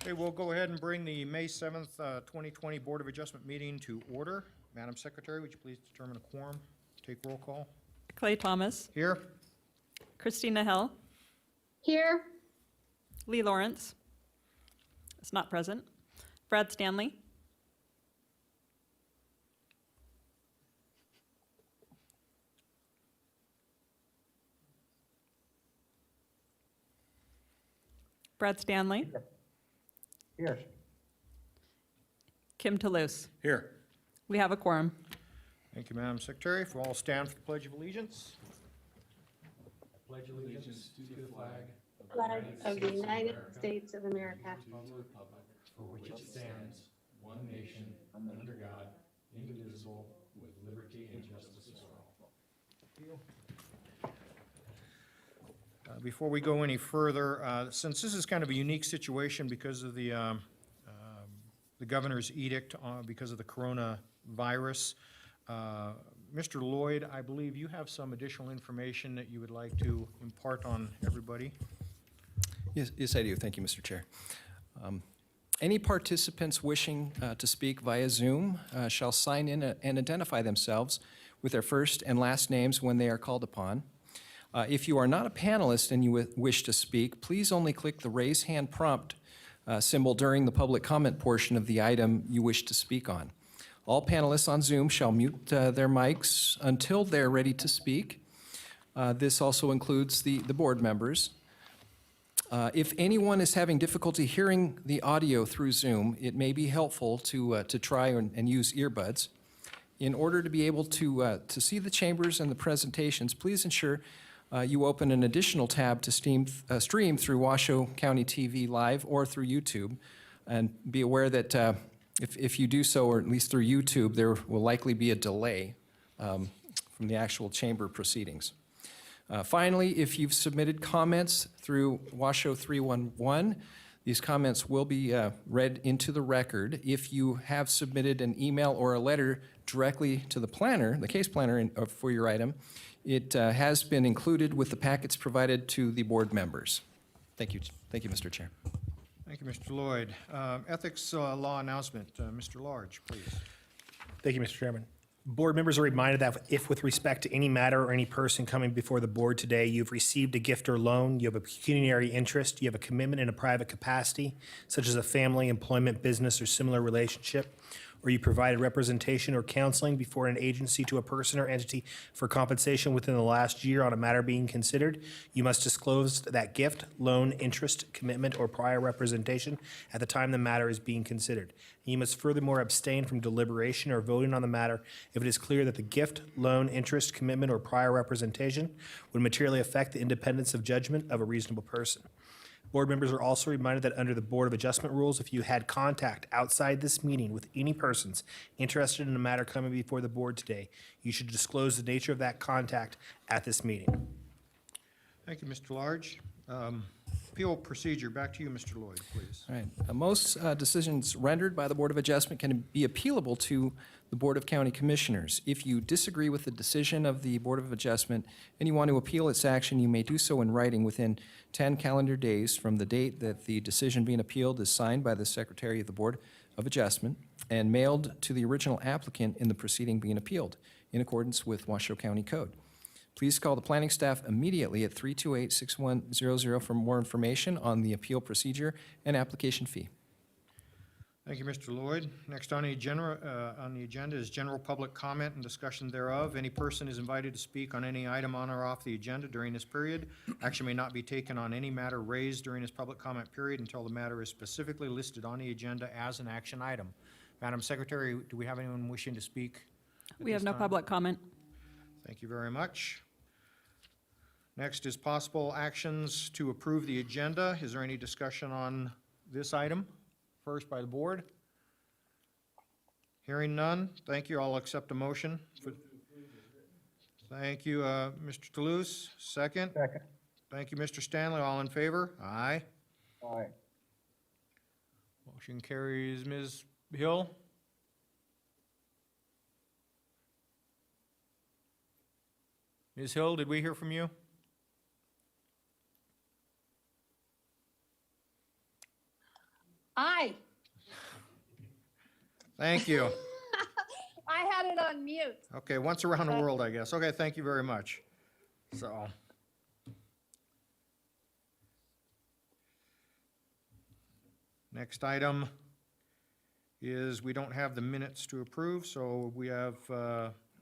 Okay, we'll go ahead and bring the May 7th, 2020 Board of Adjustment meeting to order. Madam Secretary, would you please determine a quorum? Take roll call. Clay Thomas, Here. Christina Hill, Here. Lee Lawrence is not present, Brad Stanley, Here. Kim Toulouse. Here. We have a quorum. Thank you, Madam Secretary. If we'll all stand for the Pledge of Allegiance. Pledge allegiance to the flag Flag of the United States of America. of the republic for which it stands, one nation, under God, indivisible, with liberty and justice for all. Before we go any further, since this is kind of a unique situation because of the governor's edict because of the coronavirus, Mr. Lloyd, I believe you have some additional information that you would like to impart on everybody. Yes, I do. Thank you, Mr. Chair. Any participants wishing to speak via Zoom shall sign in and identify themselves with their first and last names when they are called upon. If you are not a panelist and you wish to speak, please only click the raise hand prompt symbol during the public comment portion of the item you wish to speak on. All panelists on Zoom shall mute their mics until they're ready to speak. This also includes the board members. If anyone is having difficulty hearing the audio through Zoom, it may be helpful to try and use earbuds. In order to be able to see the chambers and the presentations, please ensure you open an additional tab to stream through Washoe County TV Live or through YouTube. And be aware that if you do so, or at least through YouTube, there will likely be a delay from the actual chamber proceedings. Finally, if you've submitted comments through Washoe 311, these comments will be read into the record. If you have submitted an email or a letter directly to the planner, the case planner for your item, it has been included with the packets provided to the board members. Thank you, Mr. Chair. Thank you, Mr. Lloyd. Ethics law announcement, Mr. Large, please. Thank you, Mr. Chairman. Board members are reminded that if with respect to any matter or any person coming before the board today, you've received a gift or loan, you have a pecuniary interest, you have a commitment in a private capacity, such as a family, employment, business, or similar relationship, or you provided representation or counseling before an agency to a person or entity for compensation within the last year on a matter being considered, you must disclose that gift, loan, interest, commitment, or prior representation at the time the matter is being considered. You must furthermore abstain from deliberation or voting on the matter if it is clear that the gift, loan, interest, commitment, or prior representation would materially affect the independence of judgment of a reasonable person. Board members are also reminded that under the Board of Adjustment rules, if you had contact outside this meeting with any persons interested in a matter coming before the board today, you should disclose the nature of that contact at this meeting. Thank you, Mr. Large. Appeal procedure, back to you, Mr. Lloyd, please. All right. Most decisions rendered by the Board of Adjustment can be appealable to the Board of County Commissioners. If you disagree with the decision of the Board of Adjustment and you want to appeal its action, you may do so in writing within 10 calendar days from the date that the decision being appealed is signed by the Secretary of the Board of Adjustment and mailed to the original applicant in the proceeding being appealed in accordance with Washoe County Code. Please call the planning staff immediately at 328-6100 for more information on the appeal procedure and application fee. Thank you, Mr. Lloyd. Next on the agenda is general public comment and discussion thereof. Any person is invited to speak on any item on or off the agenda during this period. Action may not be taken on any matter raised during this public comment period until the matter is specifically listed on the agenda as an action item. Madam Secretary, do we have anyone wishing to speak? We have no public comment. Thank you very much. Next is possible actions to approve the agenda. Is there any discussion on this item? First by the board. Hearing none. Thank you. I'll accept a motion. Thank you, Mr. Toulouse. Second. Second. Thank you, Mr. Stanley. All in favor? Aye. Aye. Motion carries. Ms. Hill? Ms. Hill, did we hear from you? Aye. Thank you. I had it on mute. Okay, once around the world, I guess. Okay, thank you very much. So. Next item is we don't have the minutes to approve, so we have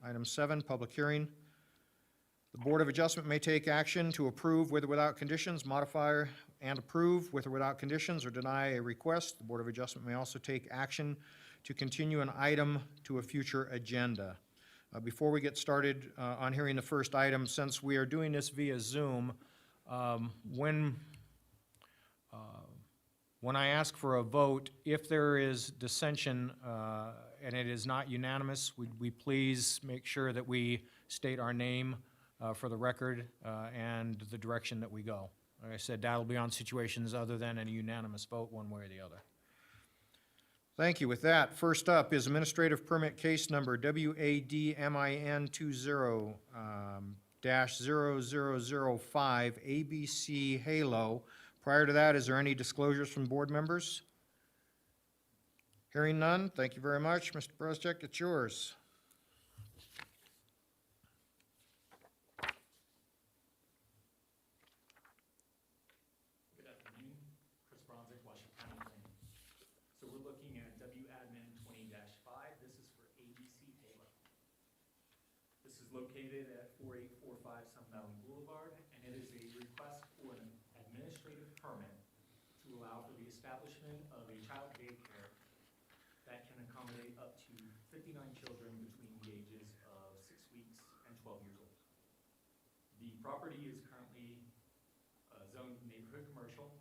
item 7, public hearing. The Board of Adjustment may take action to approve with or without conditions, modify and approve with or without conditions, or deny a request. The Board of Adjustment may also take action to continue an item to a future agenda. Before we get started on hearing the first item, since we are doing this via Zoom, when I ask for a vote, if there is dissension and it is not unanimous, would we please make sure that we state our name for the record and the direction that we go. Like I said, that'll be on situations other than a unanimous vote one way or the other. Thank you. With that, first up is administrative permit case number WADMIN 20-0005 ABC Halo. Prior to that, is there any disclosures from board members? Hearing none, thank you very much. Mr. Brezek, it's yours. Good afternoon, Chris Bronzik, Washington County Planning. So we're looking at WADMIN 20-5. This is for ABC Halo. This is located at 4845 Sun Valley Boulevard, and it is a request for an administrative permit to allow for the establishment of a child daycare that can accommodate up to 59 children between the ages of 6 weeks and 12 years old. The property is currently zoned neighborhood commercial.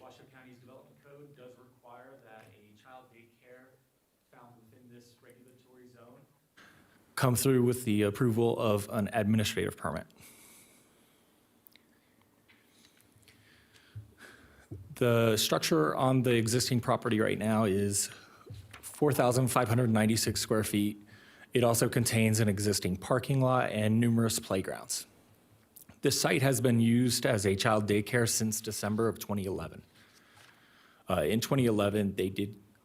Washoe County's Development Code does require that a child daycare found within this regulatory zone come through with the approval of an administrative permit. The structure on the existing property right now is 4,596 square feet. It also contains an existing parking lot and numerous playgrounds. This site has been used as a child daycare since December of 2011. In 2011,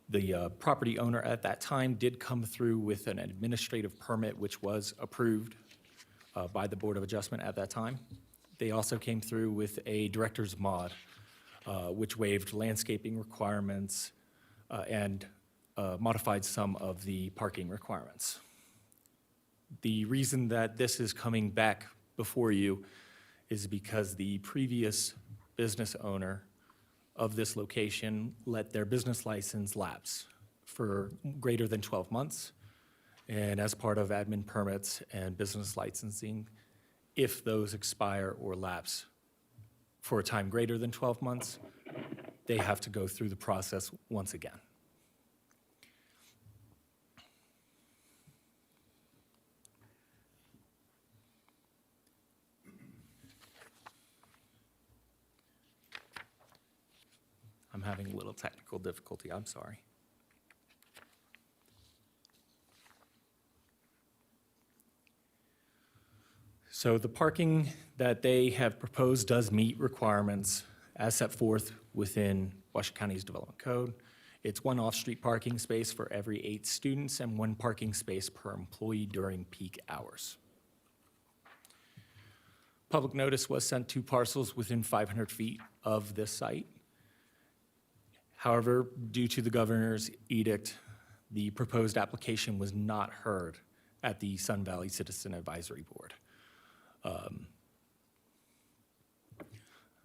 the property owner at that time did come through with an administrative permit, which was approved by the Board of Adjustment at that time. They also came through with a director's mod, which waived landscaping requirements and modified some of the parking requirements. The reason that this is coming back before you is because the previous business owner of this location let their business license lapse for greater than 12 months. And as part of admin permits and business licensing, if those expire or lapse for a time greater than 12 months, they have to go through the process once again. I'm having a little technical difficulty, I'm sorry. So the parking that they have proposed does meet requirements as set forth within Washoe County's Development Code. It's one off-street parking space for every 8 students and 1 parking space per employee during peak hours. Public notice was sent to parcels within 500 feet of this site. However, due to the governor's edict, the proposed application was not heard at the Sun Valley Citizen Advisory Board.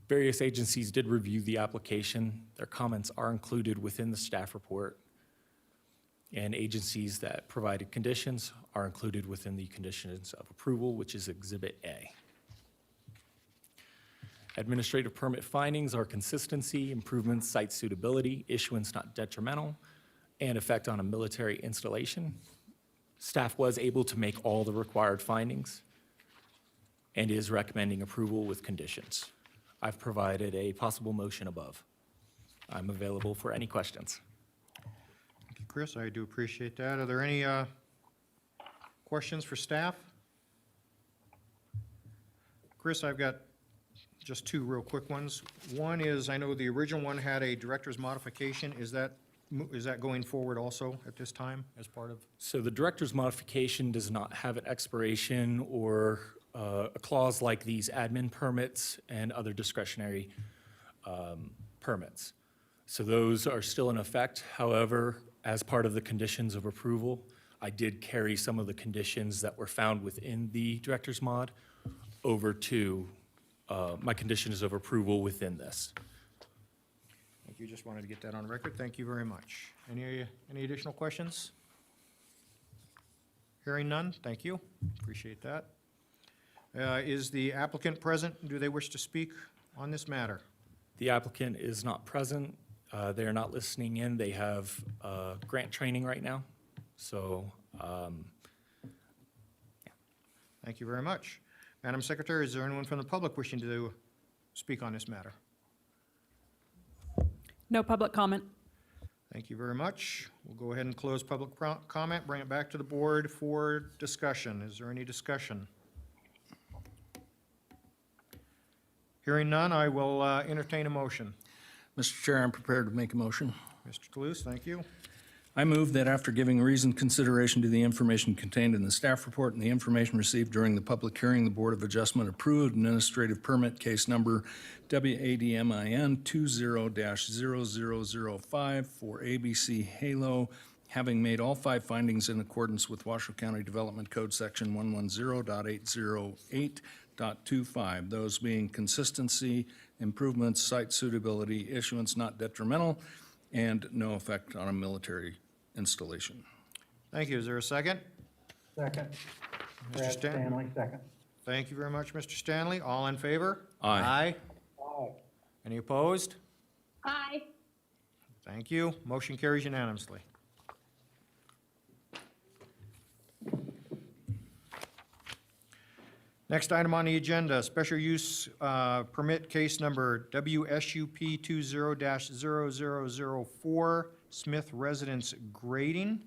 Various agencies did review the application. Their comments are included within the staff report, and agencies that provided conditions are included within the conditions of approval, which is Exhibit A. Administrative permit findings are consistency, improvements, site suitability, issuance not detrimental, and effect on a military installation. Staff was able to make all the required findings and is recommending approval with conditions. I've provided a possible motion above. I'm available for any questions. Thank you, Chris. I do appreciate that. Are there any questions for staff? Chris, I've got Just two real quick ones. One is, I know the original one had a director's modification. Is that going forward also at this time as part of? So the director's modification does not have an expiration or a clause like these admin permits and other discretionary permits. So those are still in effect. However, as part of the conditions of approval, I did carry some of the conditions that were found within the director's mod over to my conditions of approval within this. Thank you. Just wanted to get that on record. Thank you very much. Any additional questions? Hearing none. Thank you. Appreciate that. Is the applicant present? Do they wish to speak on this matter? The applicant is not present. They are not listening in. They have grant training right now. So, Thank you very much. Madam Secretary, is there anyone from the public wishing to speak on this matter? No public comment. Thank you very much. We'll go ahead and close public comment, bring it back to the board for discussion. Is there any discussion? Hearing none, I will entertain a motion. Mr. Chair, I'm prepared to make a motion. Mr. Toulouse, thank you. I move that after giving reasoned consideration to the information contained in the staff report and the information received during the public hearing, the Board of Adjustment approved administrative permit case number WADMIN 20-0005 for ABC Halo, having made all 5 findings in accordance with Washoe County Development Code Section 110.808.25, those being consistency, improvements, site suitability, issuance not detrimental, and no effect on a military installation. Thank you. Is there a second? Second. Mr. Brad Stan- Stanley, second. Thank you very much, Mr. Stanley. All in favor? Aye. Aye. Any opposed? Aye. Thank you. Motion carries unanimously. Next item on the agenda, special use permit case number WSUP 20-0004, Smith Residence Grading.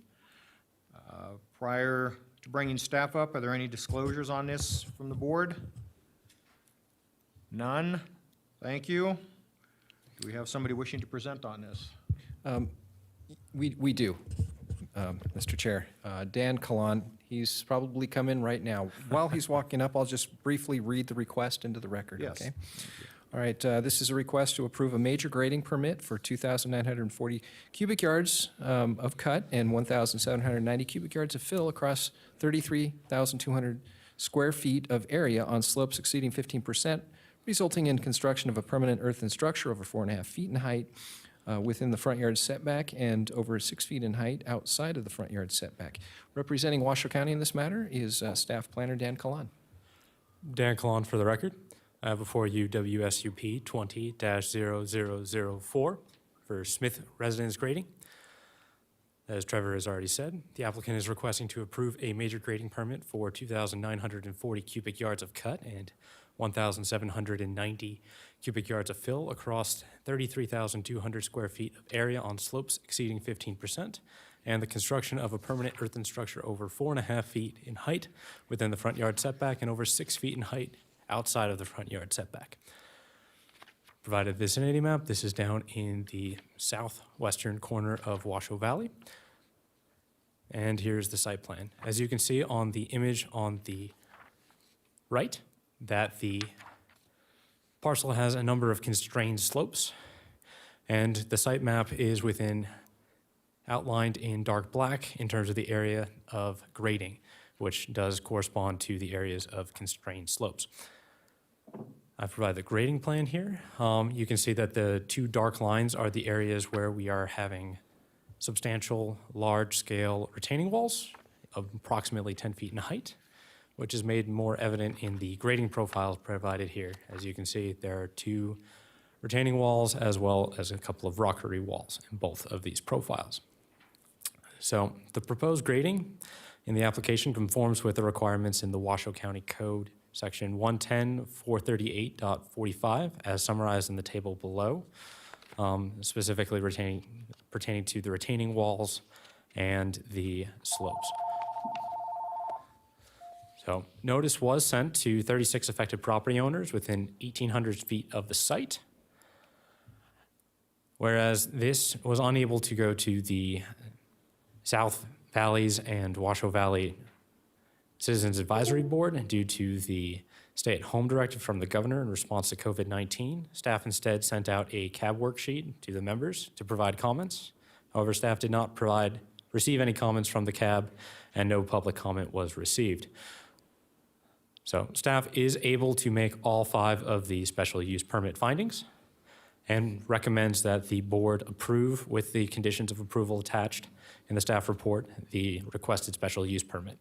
Prior to bringing staff up, are there any disclosures on this from the board? None. Thank you. Do we have somebody wishing to present on this? We do, Mr. Chair. Dan Kalan, he's probably come in right now. While he's walking up, I'll just briefly read the request into the record, Yes. okay? All right, this is a request to approve a major grading permit for 2,940 cubic yards of cut and 1,790 cubic yards of fill across 33,200 square feet of area on slopes exceeding 15%, resulting in construction of a permanent earthen structure over 4.5 feet in height within the front yard setback and over 6 feet in height outside of the front yard setback. Representing Washoe County in this matter is Staff Planner Dan Kalan. Dan Kalan for the record. I have before you WSUP 20-0004 for Smith Residence Grading. As Trevor has already said, the applicant is requesting to approve a major grading permit for 2,940 cubic yards of cut and 1,790 cubic yards of fill across 33,200 square feet of area on slopes exceeding 15%, and the construction of a permanent earthen structure over 4.5 feet in height within the front yard setback and over 6 feet in height outside of the front yard setback. Provided vicinity map, this is down in the southwestern corner of Washoe Valley. And here's the site plan. As you can see on the image on the right, that the parcel has a number of constrained slopes, and the site map is outlined in dark black in terms of the area of grading, which does correspond to the areas of constrained slopes. I've provided the grading plan here. You can see that the 2 dark lines are the areas where we are having substantial, large-scale retaining walls of approximately 10 feet in height, which is made more evident in the grading profiles provided here. As you can see, there are 2 retaining walls as well as a couple of rockery walls in both of these profiles. So the proposed grading in the application conforms with the requirements in the Washoe County Code, Section 110.438.45, as summarized in the table below, specifically pertaining to the retaining walls and the slopes. So notice was sent to 36 affected property owners within 1,800 feet of the site, whereas this was unable to go to the South Valleys and Washoe Valley Citizens Advisory Board due to the stay-at-home directive from the governor in response to COVID-19. Staff instead sent out a CAB worksheet to the members to provide comments. However, staff did not receive any comments from the CAB, and no public comment was received. So staff is able to make all 5 of the special use permit findings and recommends that the board approve, with the conditions of approval attached in the staff report, the requested special use permit.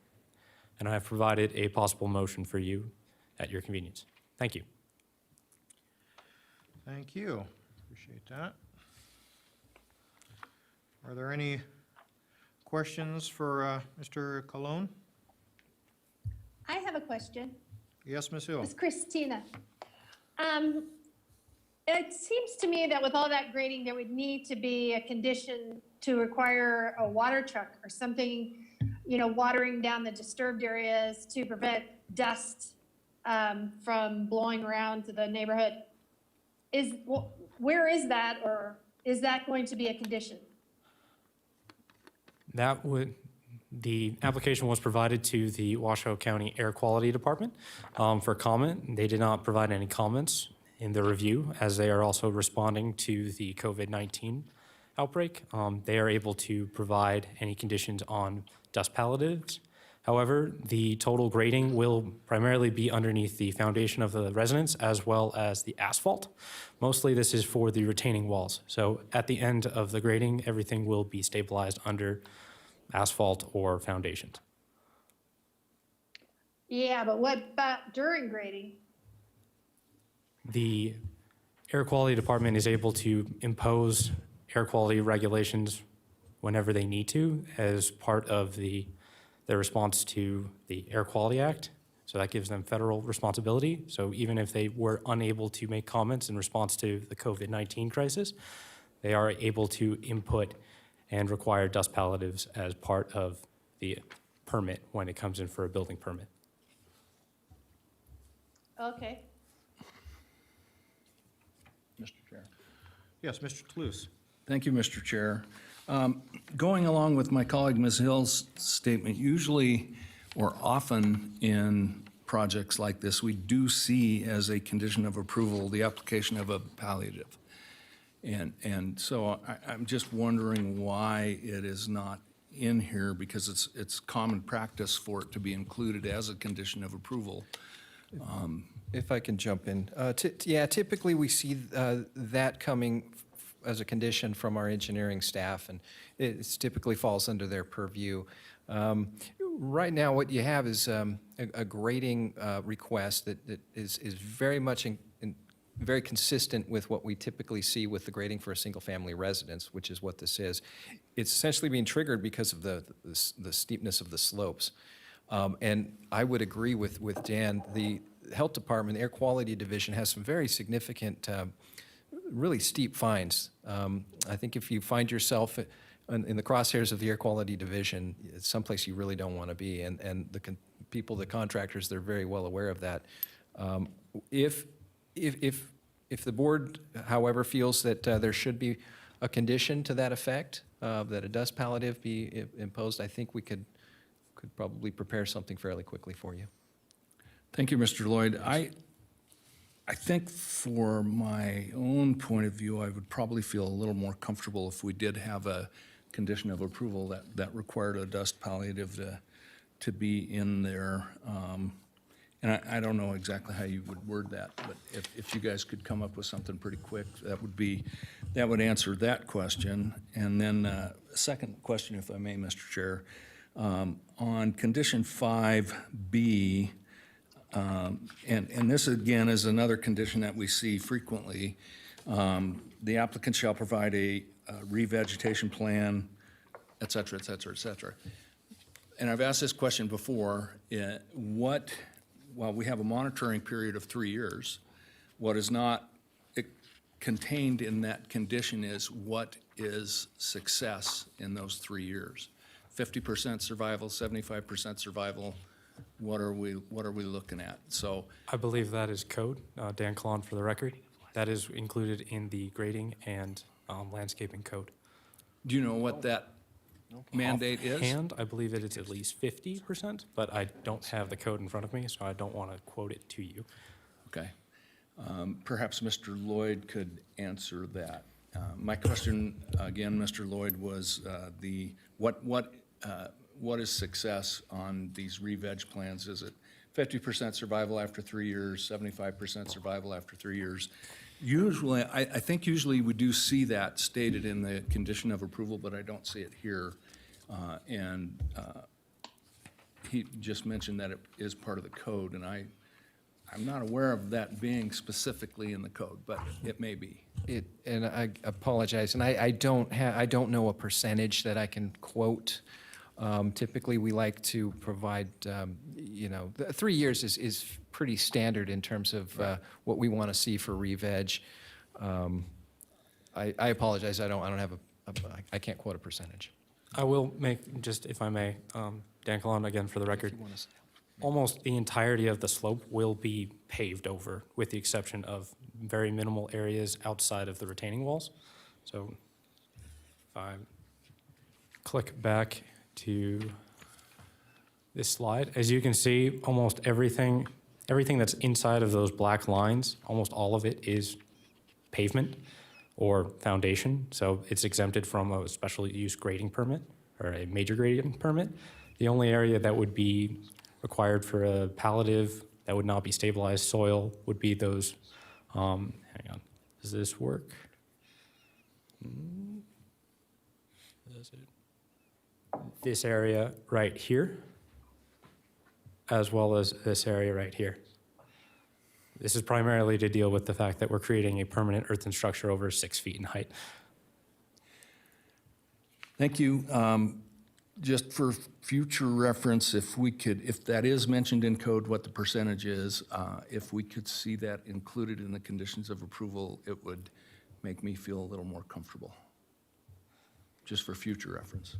And I have provided a possible motion for you at your convenience. Thank you. Thank you. Appreciate that. Are there any questions for Mr. Colon? I have a question. Yes, Ms. Hill? It's Christina. It seems to me that with all that grading, there would need to be a condition to require a water truck or something, watering down the disturbed areas to prevent dust from blowing around to the neighborhood. Where is that, or is that going to be a condition? The application was provided to the Washoe County Air Quality Department for comment. They did not provide any comments in the review, as they are also responding to the COVID-19 outbreak. They are able to provide any conditions on dust palliatives. However, the total grading will primarily be underneath the foundation of the residence as well as the asphalt. Mostly this is for the retaining walls. So at the end of the grading, everything will be stabilized under asphalt or foundations. Yeah, but what about during grading? The Air Quality Department is able to impose air quality regulations whenever they need to as part of their response to the Air Quality Act. So that gives them federal responsibility. So even if they were unable to make comments in response to the COVID-19 crisis, they are able to input and require dust palliatives as part of the permit when it comes in for a building permit. Okay. Mr. Chair. Yes, Mr. Toulouse? Thank you, Mr. Chair. Going along with my colleague Ms. Hill's statement, usually or often in projects like this, we do see as a condition of approval the application of a palliative. And so I'm just wondering why it is not in here, because it's common practice for it to be included as a condition of approval. If I can jump in. Typically we see that coming as a condition from our engineering staff, and it typically falls under their purview. Right now, what you have is a grading request that is very much very consistent with what we typically see with the grading for a single-family residence, which is what this is. It's essentially being triggered because of the steepness of the slopes. And I would agree with Dan. The Health Department, the Air Quality Division, has some very significant, really steep fines. I think if you find yourself in the crosshairs of the Air Quality Division, it's someplace you really don't want to be. And the contractors, they're very well aware of that. If the board, however, feels that there should be a condition to that effect, that a dust palliative be imposed, I think we could probably prepare something fairly quickly for you. Thank you, Mr. Lloyd. I think for my own point of view, I would probably feel a little more comfortable if we did have a condition of approval that required a dust palliative to be in there. And I don't know exactly how you would word that, but if you guys could come up with something pretty quick, that would answer that question. And then a second question, if I may, Mr. Chair. On condition 5B, and this again is another condition that we see frequently. The applicant shall provide a revegetation plan, et cetera, et cetera, et cetera. And I've asked this question before. While we have a monitoring period of 3 years, what is not contained in that condition is what is success in those 3 years. 50% survival, 75% survival, What are we looking at? So, I believe that is code, Dan Kalon for the record. That is included in the grading and landscaping code. do you know what that mandate is? Offhand, I believe it is at least 50%, but I don't have the code in front of me, so I don't want to quote it to you. Okay. Perhaps Mr. Lloyd could answer that. My question, again, Mr. Lloyd, was what is success on these re-veg plans? Is it 50% survival after 3 years, 75% survival after 3 years? Usually, I think usually we do see that stated in the condition of approval, but I don't see it here. And he just mentioned that it is part of the code, and I'm not aware of that being specifically in the code, but it may be. And I apologize, and I don't know a percentage that I can quote. Typically, we like to provide, 3 years is pretty standard in terms of what we want to see for re-veg. I apologize, I don't have I can't quote a percentage. I will make, just if I may, Dan Kalon again for the record. Almost the entirety of the slope will be paved over, with the exception of very minimal areas outside of the retaining walls. So if I click back to this slide, as you can see, almost everything that's inside of those black lines, almost all of it is pavement or foundation. So it's exempted from a special use grading permit or a major grading permit. The only area that would be required for a palliative that would not be stabilized soil would be those, hang on, does this work? Does it? This area right here, as well as this area right here. This is primarily to deal with the fact that we're creating a permanent earthen structure over 6 feet in height. Thank you. Just for future reference, if that is mentioned in code, what the percentage is, if we could see that included in the conditions of approval, it would make me feel a little more comfortable, just for future reference.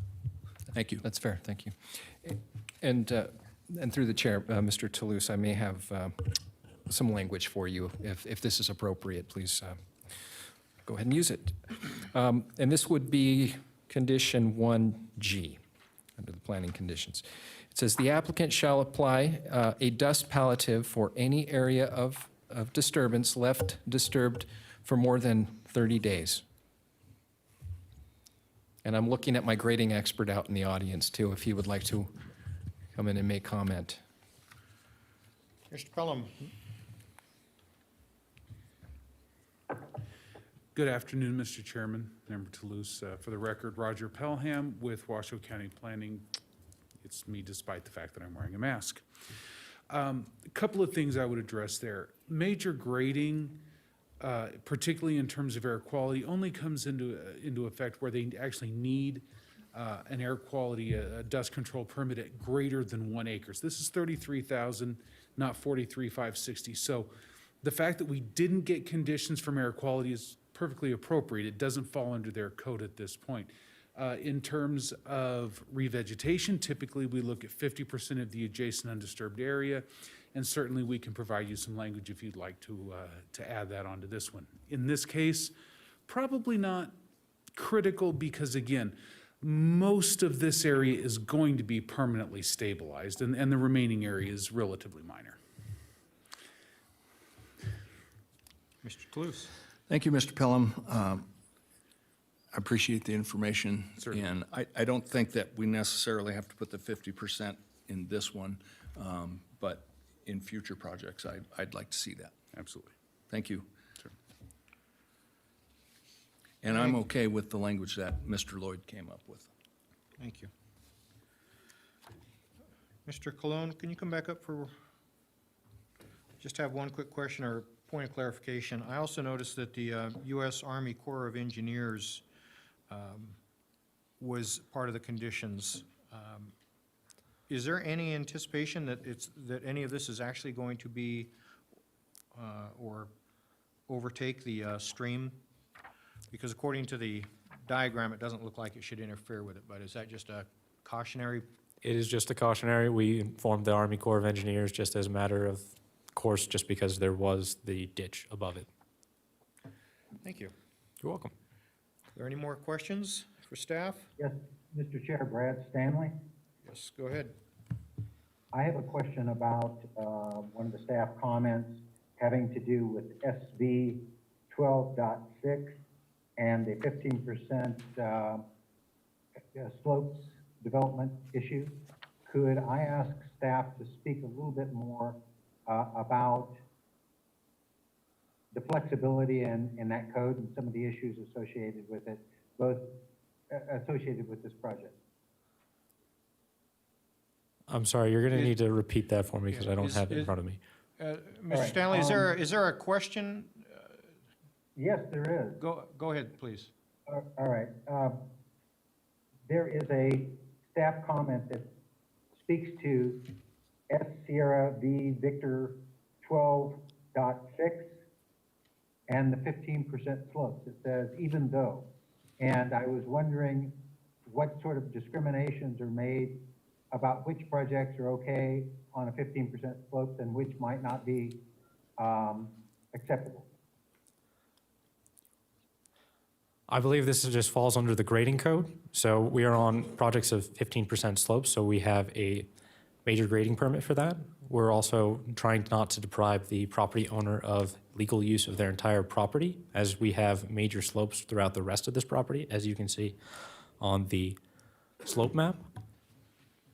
Thank you. That's fair, thank you. And through the chair, Mr. Toulouse, I may have some language for you. If this is appropriate, please go ahead and use it. And this would be condition 1G, under the planning conditions. It says, the applicant shall apply a dust palliative for any area of disturbance left disturbed for more than 30 days. And I'm looking at my grading expert out in the audience, too, if he would like to come in and make comment. Mr. Pelham, Good afternoon, Mr. Chairman, Member Toulouse. For the record, Roger Pelham with Washoe County Planning. It's me despite the fact that I'm wearing a mask. A couple of things I would address there. Major grading, particularly in terms of air quality, only comes into effect where they actually need an air quality, a dust control permit at greater than 1 acre. This is 33,000, not 43,560. So the fact that we didn't get conditions from air quality is perfectly appropriate. It doesn't fall under their code at this point. In terms of revegetation, typically we look at 50% of the adjacent undisturbed area, and certainly we can provide you some language if you'd like to add that onto this one. In this case, probably not critical because, again, most of this area is going to be permanently stabilized, and the remaining area is relatively minor. Mr. Toulouse. Thank you, Mr. Pelham. I appreciate the information. Certainly. And I don't think that we necessarily have to put the 50% in this one, but in future projects, I'd like to see that. Absolutely. Thank you. Sure. And I'm okay with the language that Mr. Lloyd came up with. Thank you. Mr. Cologne, can you come back up for, just have one quick question or point of clarification. I also noticed that the U.S. Army Corps of Engineers was part of the conditions. Is there any anticipation that that any of this is actually going to be or overtake the stream? Because according to the diagram, it doesn't look like it should interfere with it, but is that just a cautionary It is just a cautionary. We informed the Army Corps of Engineers just as a matter of course, just because there was the ditch above it. Thank you. You're welcome. Are there any more questions for staff? Yes, Mr. Chair, Brad Stanley. Yes, go ahead. I have a question about one of the staff comments having to do with SV 12.6 and the 15% slopes development issue. Could I ask staff to speak a little bit more about the flexibility in that code and some of the issues associated with it, both associated with this project? I'm sorry, you're going to need to repeat that for me because Yeah, I don't is- have it in is- front of me. Mr. right, Stanley, is there a question? Yes, there is. Go ahead, please. All right. There is a staff comment that speaks to S Sierra V Victor 12.6 and the 15% slopes. It says even though. And I was wondering what sort of discriminations are made about which projects are okay on a 15% slopes and which might not be acceptable. I believe this just falls under the grading code. So we are on projects of 15% slopes, so we have a major grading permit for that. We're also trying not to deprive the property owner of legal use of their entire property, as we have major slopes throughout the rest of this property, as you can see on the slope map.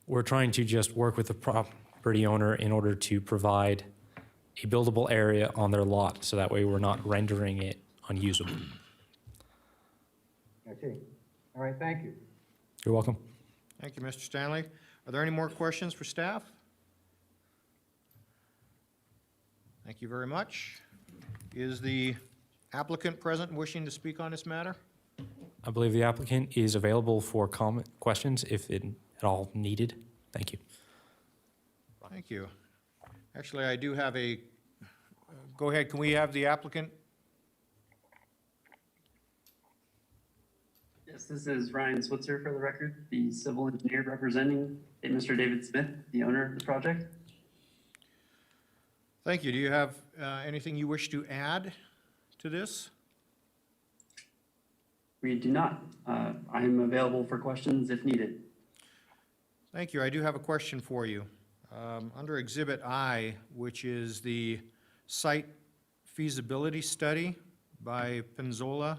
We're trying to just work with the property owner in order to provide a buildable area on their lot, so that way we're not rendering it unusable. I see. All right, thank you. You're welcome. Thank you, Mr. Stanley. Are there any more questions for staff? Thank you very much. Is the applicant present and wishing to speak on this matter? I believe the applicant is available for comment, questions if at all needed. Thank you. Thank you. Actually, I do have a, go ahead, can we have the applicant? Yes, this is Ryan Switzer for the record, the civil engineer representing Mr. David Smith, the owner of the project. Thank you. Do you have anything you wish to add to this? We do not. I am available for questions if needed. Thank you. I do have a question for you. Under Exhibit I, which is the site feasibility study by Penzola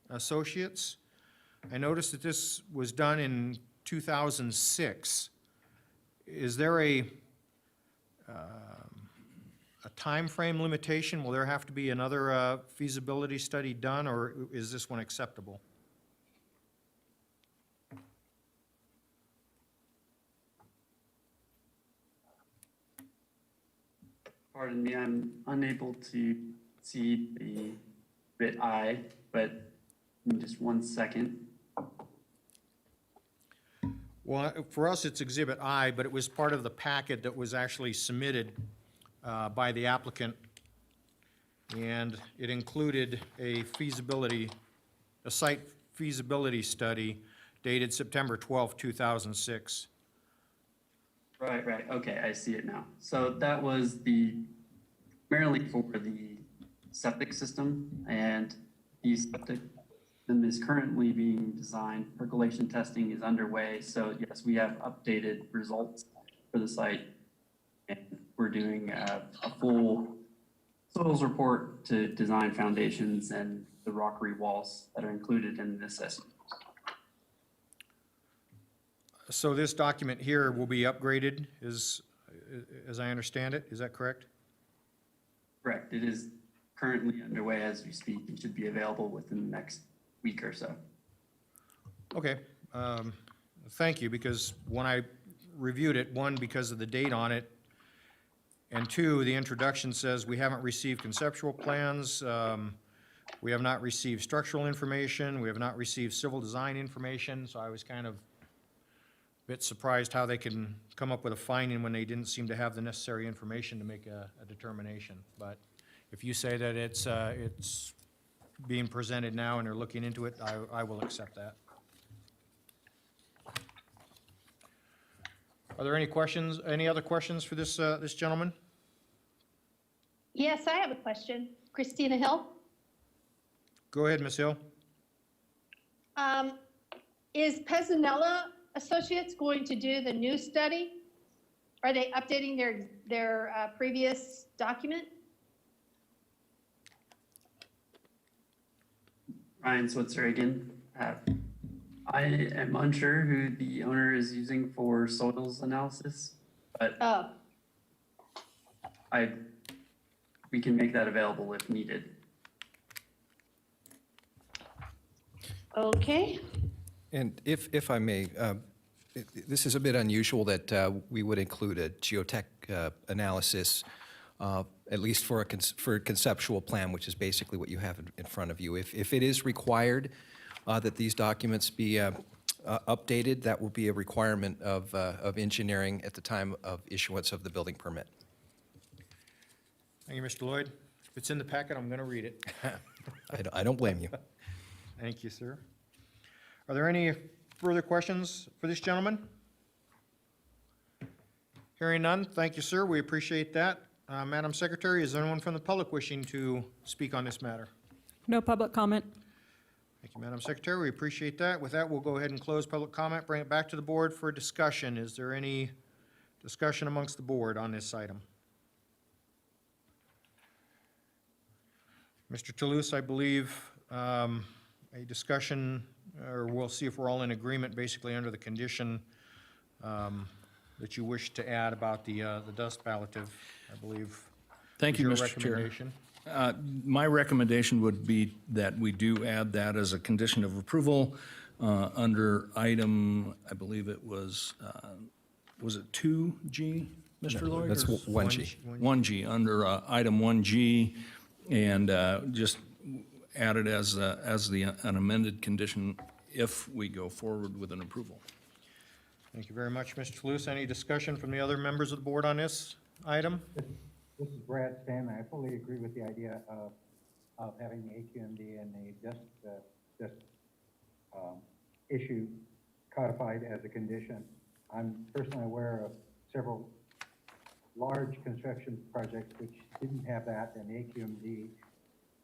Associates, I noticed that this was done in 2006. Is there a timeframe limitation? Will there have to be another feasibility study done, or is this one acceptable? Pardon me, I'm unable to see the bit I, but give me just 1 second. Well, for us, it's Exhibit I, but it was part of the packet that was actually submitted by the applicant, and it included a site feasibility study dated September 12, 2006. Right, okay, I see it now. So that was primarily for the septic system, and the septic system is currently being designed. Percolation testing is underway, so yes, we have updated results for the site. And we're doing a full soils report to design foundations and the rockery walls that are included in this assessment. So this document here will be upgraded, as I understand it, is that correct? Correct, it is currently underway as we speak. It should be available within the next week or so. Okay, thank you, because when I reviewed it, one, because of the date on it, and two, the introduction says we haven't received conceptual plans, we have not received structural information, we have not received civil design information, so I was kind of a bit surprised how they can come up with a finding when they didn't seem to have the necessary information to make a determination. But if you say that it's being presented now and they're looking into it, I will accept that. Are there any questions, any other questions for this, this gentleman? Yes, I have a question. Christina Hill? Go ahead, Ms. Hill. Is Pezzanella Associates going to do the new study? Are they updating their previous document? Ryan Switzer again. I am unsure who the owner is using for soils analysis, but Oh, we can make that available if needed. okay. And if I may, this is a bit unusual that we would include a geotech analysis, at least for a conceptual plan, which is basically what you have in front of you. If it is required that these documents be updated, that will be a requirement of engineering at the time of issuance of the building permit. Thank you, Mr. Lloyd. If it's in the packet, I'm going to read it. I don't blame you. Thank you, sir. Are there any further questions for this gentleman? Hearing none, thank you, sir. We appreciate that. Madam Secretary, is there anyone from the public wishing to speak on this matter? No public comment. Thank you, Madam Secretary. We appreciate that. With that, we'll go ahead and close public comment, bring it back to the board for discussion. Is there any discussion amongst the board on this item? Mr. Toulouse, I believe a discussion, or we'll see if we're all in agreement, basically under the condition that you wish to add about the dust palliative, I believe. Thank you, was your Mr. Chair. recommendation. My recommendation would be that we do add that as a condition of approval under item, I believe it was it 2G, Mr. Lloyd? That's or 1G. 1G, under item 1G, and just add it as an amended condition if we go forward with an approval. Thank you very much, Mr. Toulouse. Any discussion from the other members of the board on this item? This is Brad Stanley. I fully agree with the idea of having the AQMD and the dust issue codified as a condition. I'm personally aware of several large construction projects which didn't have that, and the AQMD,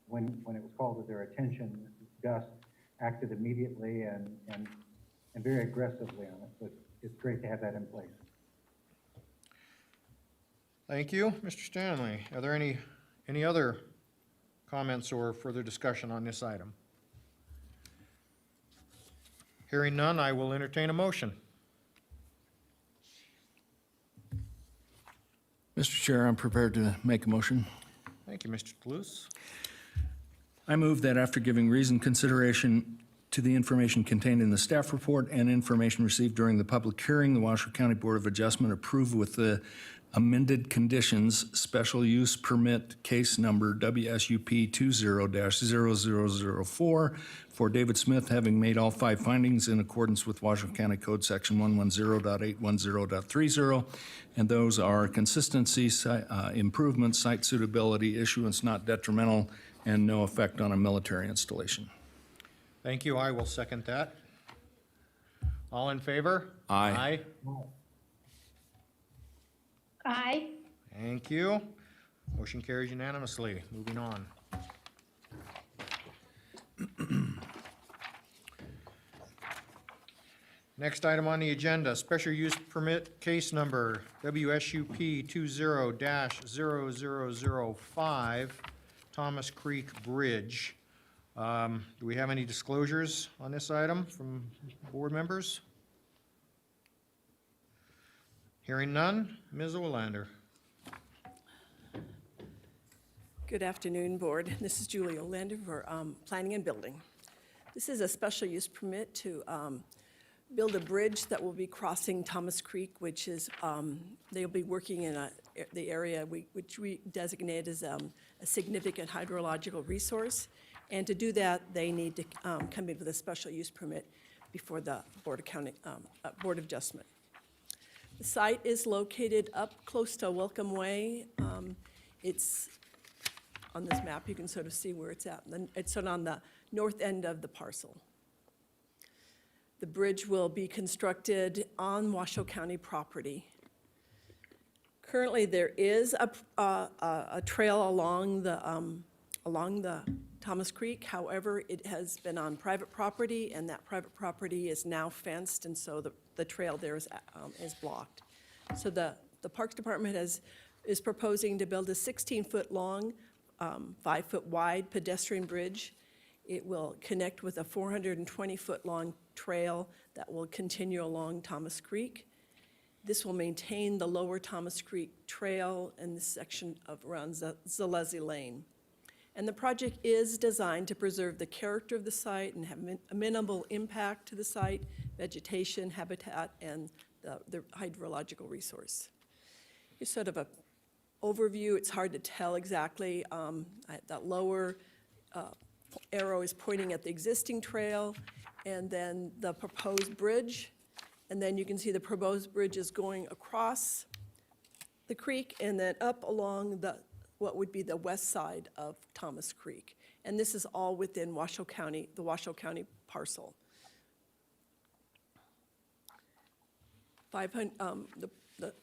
when it was called to their attention, dust acted immediately and very aggressively on it. So it's great to have that in place. Thank you, Mr. Stanley. Are there any other comments or further discussion on this item? Hearing none, I will entertain a motion. Mr. Chair, I'm prepared to make a motion. Thank you, Mr. Toulouse. I move that after giving reasoned consideration to the information contained in the staff report and information received during the public hearing, the Washoe County Board of Adjustment approve with the amended conditions special use permit case number WSUP 20-0004 for David Smith, having made all 5 findings in accordance with Washoe County Code Section 110.810.30, and those are consistency, improvement, site suitability, issuance not detrimental, and no effect on a military installation. Thank you. I will second that. All in favor? Aye. Aye. Thank you. Motion carries unanimously. Moving on. Next item on the agenda, special use permit case number WSUP 20-0005, Thomas Creek Bridge. Do we have any disclosures on this item from board members? Hearing none, Ms. Olander. Good afternoon, Board. This is Julie Olander for Planning and Building. This is a special use permit to build a bridge that will be crossing Thomas Creek, which is, they'll be working in the area which we designate as a significant hydrological resource. And to do that, they need to come in with a special use permit before the Board of Adjustment. The site is located up close to Welcome Way. It's on this map, you can sort of see where it's at. It's sort of on the north end of the parcel. The bridge will be constructed on Washoe County property. Currently, there is a trail along the Thomas Creek. However, it has been on private property, and that private property is now fenced, and so the trail there is blocked. So the Parks Department is proposing to build a 16-foot long, 5-foot wide pedestrian bridge. It will connect with a 420-foot long trail that will continue along Thomas Creek. This will maintain the lower Thomas Creek Trail and this section of around Zalezi Lane. And the project is designed to preserve the character of the site and have a minimal impact to the site, vegetation, habitat, and the hydrological resource. Here's sort of a overview. It's hard to tell exactly. That lower arrow is pointing at the existing trail, and then the proposed bridge. And then you can see the proposed bridge is going across the creek and then up along what would be the west side of Thomas Creek. And this is all within Washoe County, the Washoe County parcel. The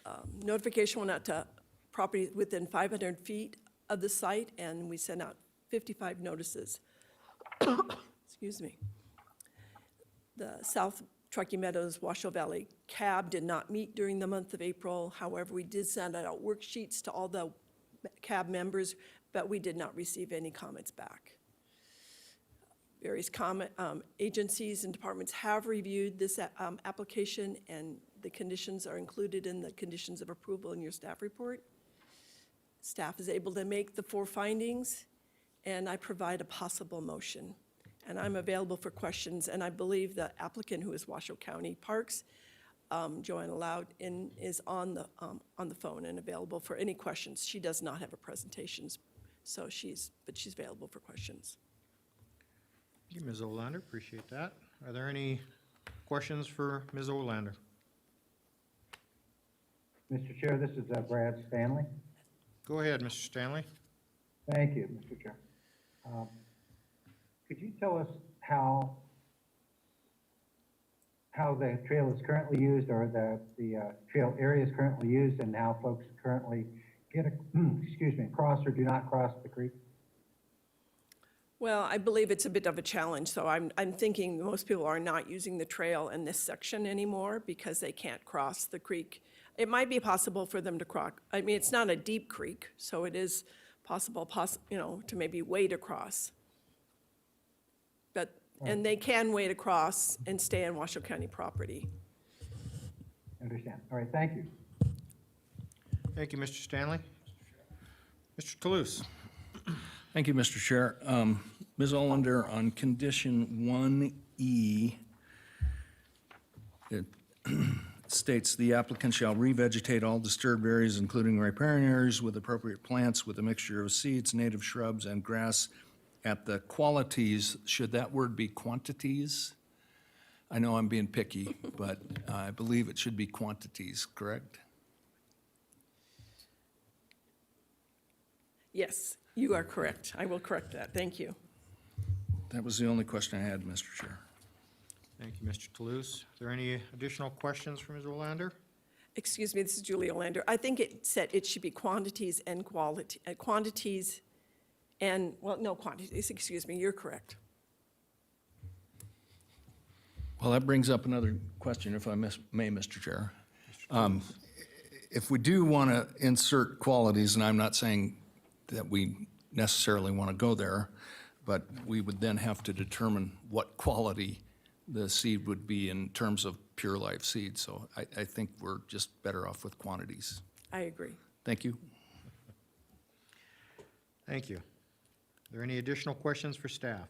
notification went out to property within 500 feet of the site, and we sent out 55 notices. Excuse me. The South Truckee Meadows Washoe Valley CAB did not meet during the month of April. However, we did send out worksheets to all the CAB members, but we did not receive any comments back. Various agencies and departments have reviewed this application, and the conditions are included in the conditions of approval in your staff report. Staff is able to make the 4 findings, and I provide a possible motion. And I'm available for questions, and I believe the applicant, who is Washoe County Parks, Joanna Loud, is on the phone and available for any questions. She does not have a presentation, so she's available for questions. Thank you, Ms. Olander, appreciate that. Are there any questions for Ms. Olander? Mr. Chair, this is Brad Stanley. Go ahead, Mr. Stanley. Thank you, Mr. Chair. Could you tell us how the trail is currently used, or the trail area is currently used, and how folks currently get cross or do not cross the creek? Well, I believe it's a bit of a challenge, so I'm thinking most people are not using the trail in this section anymore because they can't cross the creek. It might be possible for them to cross. I mean, it's not a deep creek, so it is possible, to maybe wade across. And they can wade across and stay on Washoe County property. Understand. All right, thank you. Thank you, Mr. Stanley. Mr. Toulouse. Thank you, Mr. Chair. Ms. Olander, on condition 1E, it states the applicant shall revegetate all disturbed areas, including riparian areas, with appropriate plants with a mixture of seeds, native shrubs, and grass. At the qualities, should that word be quantities? I know I'm being picky, but I believe it should be quantities, correct? Yes, you are correct. I will correct that. Thank you. That was the only question I had, Mr. Chair. Thank you, Mr. Toulouse. Are there any additional questions for Ms. Olander? Excuse me, this is Julie Olander. I think it said it should be quantities and quality, quantities and, well, no, quantities, excuse me, you're correct. Well, that brings up another question, if I may, Mr. Chair. If we do want to insert qualities, and I'm not saying that we necessarily want to go there, but we would then have to determine what quality the seed would be in terms of pure life seed. So I think we're just better off with quantities. I agree. Thank you. Thank you. Are there any additional questions for staff?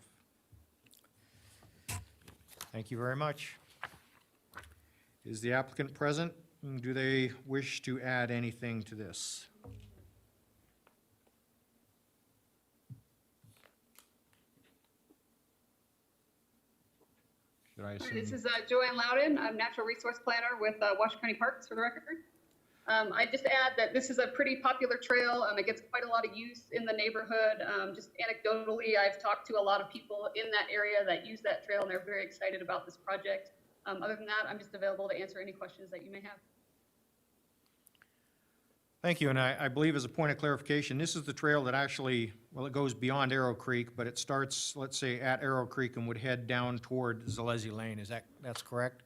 Thank you very much. Is the applicant present? Do they wish to add anything to this? Should I assume? This is Joanne Loudon. I'm Natural Resource Planner with Washoe County Parks, for the record. I just add that this is a pretty popular trail. It gets quite a lot of use in the neighborhood. Just anecdotally, I've talked to a lot of people in that area that use that trail, and they're very excited about this project. Other than that, I'm just available to answer any questions that you may have. Thank you, and I believe as a point of clarification, this is the trail that actually, well, it goes beyond Arrow Creek, but it starts, let's say, at Arrow Creek and would head down toward Zalezi Lane. That's correct?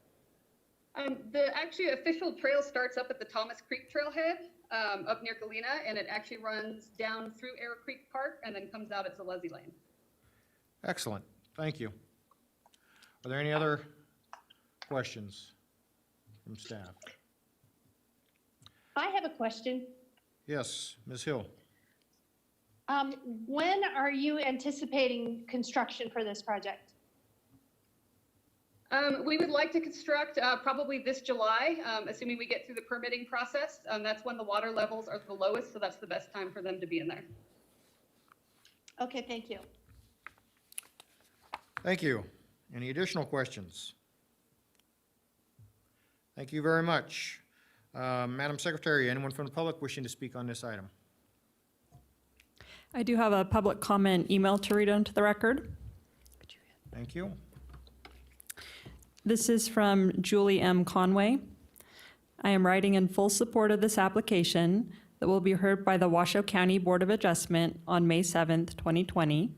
The actually official trail starts up at the Thomas Creek Trailhead, up near Galena, and it actually runs down through Arrow Creek Park and then comes out at Zalezi Lane. Excellent, thank you. Are there any other questions from staff? I have a question. Yes, Ms. Hill. When are you anticipating construction for this project? We would like to construct probably this July, assuming we get through the permitting process. That's when the water levels are the lowest, so that's the best time for them to be in there. Okay, thank you. Thank you. Any additional questions? Thank you very much. Madam Secretary, anyone from the public wishing to speak on this item? I do have a public comment email to read into the record. Thank you. This is from Julie M. Conway. I am writing in full support of this application that will be heard by the Washoe County Board of Adjustment on May 7th, 2020.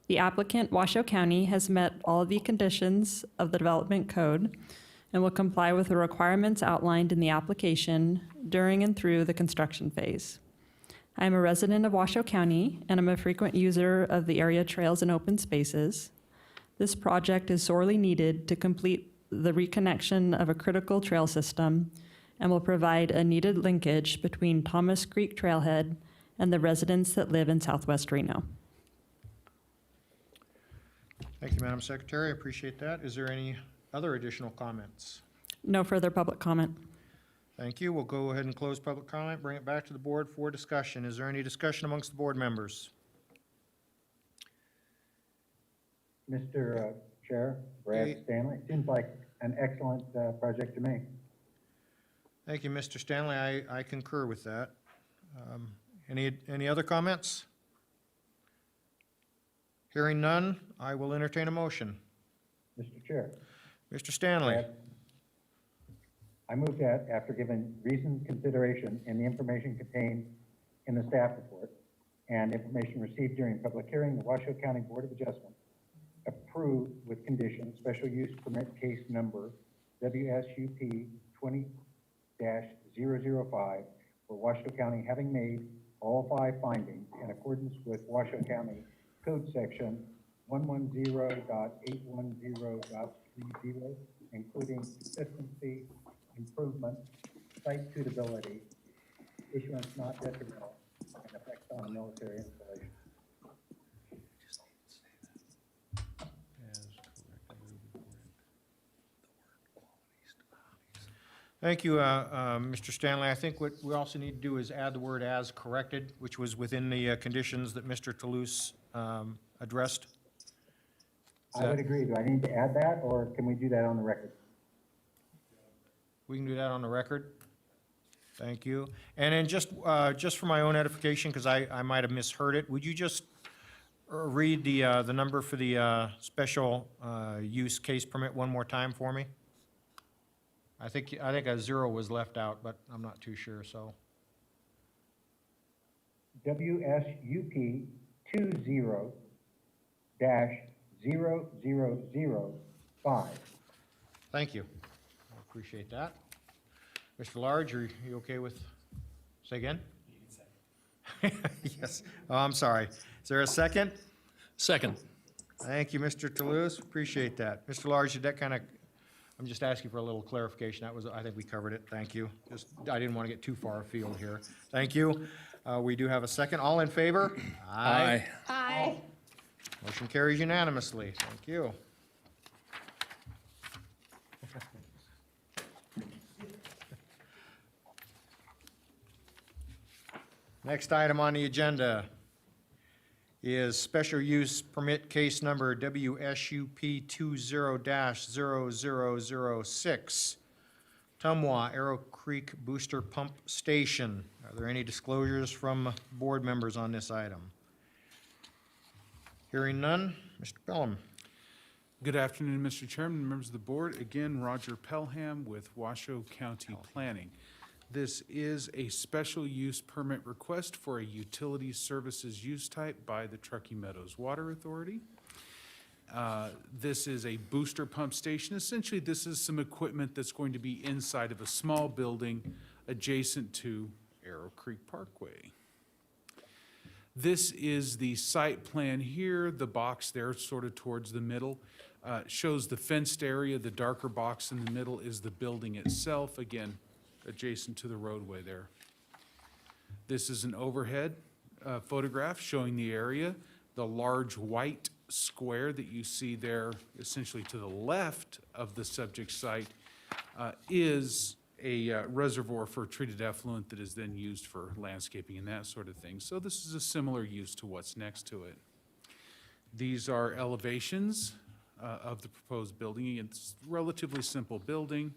The applicant, Washoe County, has met all of the conditions of the development code and will comply with the requirements outlined in the application during and through the construction phase. I am a resident of Washoe County and I'm a frequent user of the area trails and open spaces. This project is sorely needed to complete the reconnection of a critical trail system and will provide a needed linkage between Thomas Creek Trailhead and the residents that live in Southwest Reno. Thank you, Madam Secretary. I appreciate that. Is there any other additional comments? No further public comment. Thank you. We'll go ahead and close public comment, bring it back to the board for discussion. Is there any discussion amongst the board members? Mr. Chair, Brad Stanley, seems like an excellent project to me. Thank you, Mr. Stanley. I concur with that. Any other comments? Hearing none, I will entertain a motion. Mr. Chair. Mr. Stanley. Brad, I move that after giving reasoned consideration in the information contained in the staff report and information received during public hearing, the Washoe County Board of Adjustment approve with conditions special use permit case number WSUP 20-005 for Washoe County, having made all 5 findings in accordance with Washoe County Code Section 110.810.30, including consistency, improvement, site suitability, issuance not detrimental, and effects on military installation. Thank you, Mr. Stanley. I think what we also need to do is add the word "as corrected," which was within the conditions that Mr. Toulouse addressed. I would agree. Do I need to add that, or can we do that on the record? We can do that on the record. Thank you. And then just for my own edification, because I might have misheard it, would you just read the number for the special use case permit one more time for me? I think a 0 was left out, but I'm not too sure, so. WSUP 20-0005. Thank you. I appreciate that. Mr. Large, are you okay with, say again? Yes. Oh, I'm sorry. Is there a second? Second. Thank you, Mr. Toulouse. Appreciate that. Mr. Large, did that kind of, I'm just asking for a little clarification. That was, I think we covered it. Thank you. I didn't want to get too far afield here. Thank you. We do have a second. All in favor? Aye. Aye. Motion carries unanimously. Thank you. Next item on the agenda is special use permit case number WSUP 20-0006, Tumwa Arrow Creek Booster Pump Station. Are there any disclosures from board members on this item? Hearing none, Mr. Pelham. Good afternoon, Mr. Chairman, members of the board. Again, Roger Pelham with Washoe County Planning. This is a special use permit request for a utility services use type by the Truckee Meadows Water Authority. This is a booster pump station. Essentially, this is some equipment that's going to be inside of a small building adjacent to Arrow Creek Parkway. This is the site plan here. The box there, sort of towards the middle, shows the fenced area. The darker box in the middle is the building itself, again, adjacent to the roadway there. This is an overhead photograph showing the area. The large white square that you see there, essentially to the left of the subject site, is a reservoir for treated effluent that is then used for landscaping and that sort of thing. So this is a similar use to what's next to it. These are elevations of the proposed building. It's a relatively simple building.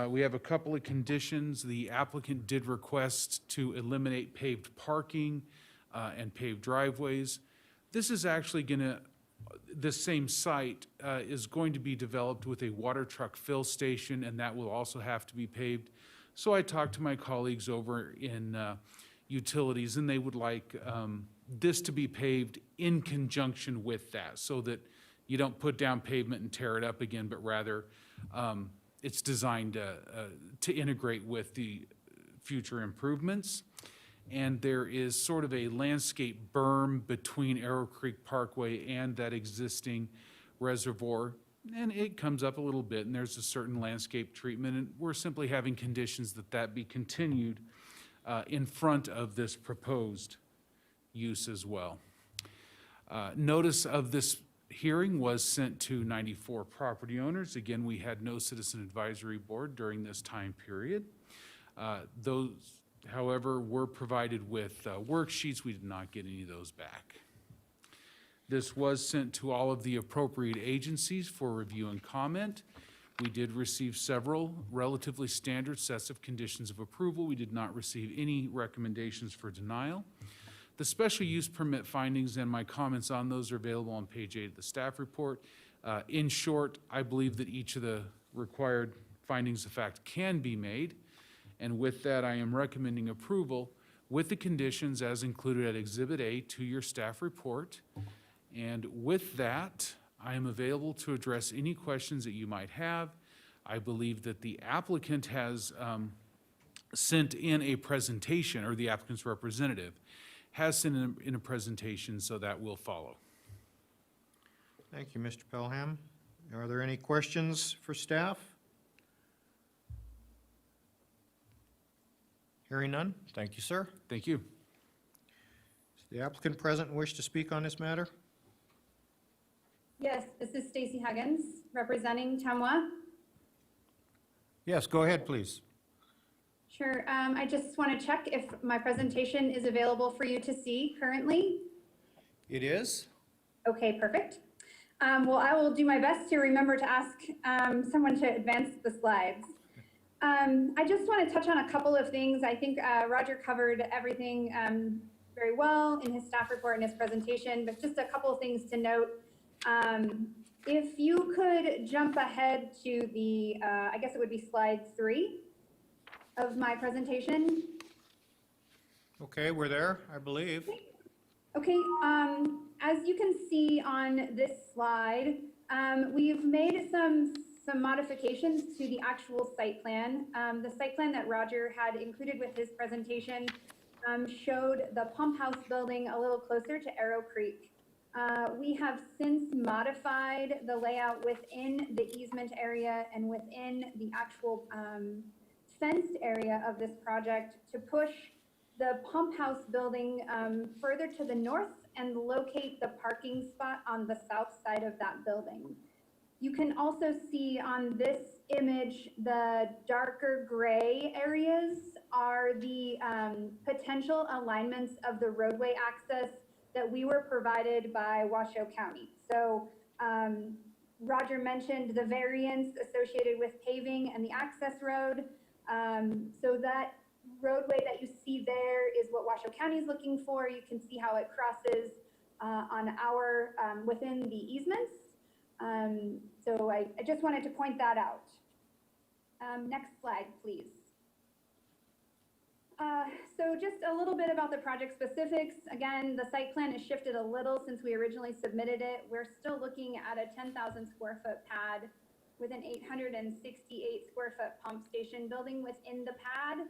We have a couple of conditions. The applicant did request to eliminate paved parking and paved driveways. This is actually this same site is going to be developed with a water truck fill station, and that will also have to be paved. So I talked to my colleagues over in utilities, and they would like this to be paved in conjunction with that, so that you don't put down pavement and tear it up again, but rather it's designed to integrate with the future improvements. And there is sort of a landscape berm between Arrow Creek Parkway and that existing reservoir. And it comes up a little bit, and there's a certain landscape treatment, and we're simply having conditions that be continued in front of this proposed use as well. Notice of this hearing was sent to 94 property owners. Again, we had no citizen advisory board during this time period. Those, however, were provided with worksheets. We did not get any of those back. This was sent to all of the appropriate agencies for review and comment. We did receive several relatively standard sets of conditions of approval. We did not receive any recommendations for denial. The special use permit findings and my comments on those are available on page 8 of the staff report. In short, I believe that each of the required findings of fact can be made. And with that, I am recommending approval with the conditions as included at Exhibit A to your staff report. And with that, I am available to address any questions that you might have. I believe that the applicant has sent in a presentation, or the applicant's representative has sent in a presentation, so that will follow. Thank you, Mr. Pelham. Are there any questions for staff? Hearing none, thank you, sir. Thank you. Is the applicant present and wish to speak on this matter? Yes, this is Stacy Huggins, representing Temwa. Yes, go ahead, please. Sure, I just want to check if my presentation is available for you to see currently. It is. Okay, perfect. Well, I will do my best to remember to ask someone to advance the slides. I just want to touch on a couple of things. I think Roger covered everything very well in his staff report and his presentation, but just a couple of things to note. If you could jump ahead to the, I guess it would be slide 3 of my presentation. Okay, we're there, I believe. Okay, as you can see on this slide, we've made some modifications to the actual site plan. The site plan that Roger had included with his presentation showed the pump house building a little closer to Arrow Creek. We have since modified the layout within the easement area and within the actual fenced area of this project to push the pump house building further to the north and locate the parking spot on the south side of that building. You can also see on this image, the darker gray areas are the potential alignments of the roadway access that we were provided by Washoe County. So Roger mentioned the variance associated with paving and the access road. So that roadway that you see there is what Washoe County is looking for. You can see how it crosses on our, within the easements. So I just wanted to point that out. Next slide, please. So just a little bit about the project specifics. Again, the site plan has shifted a little since we originally submitted it. We're still looking at a 10,000 square foot pad with an 868 square foot pump station building within the pad.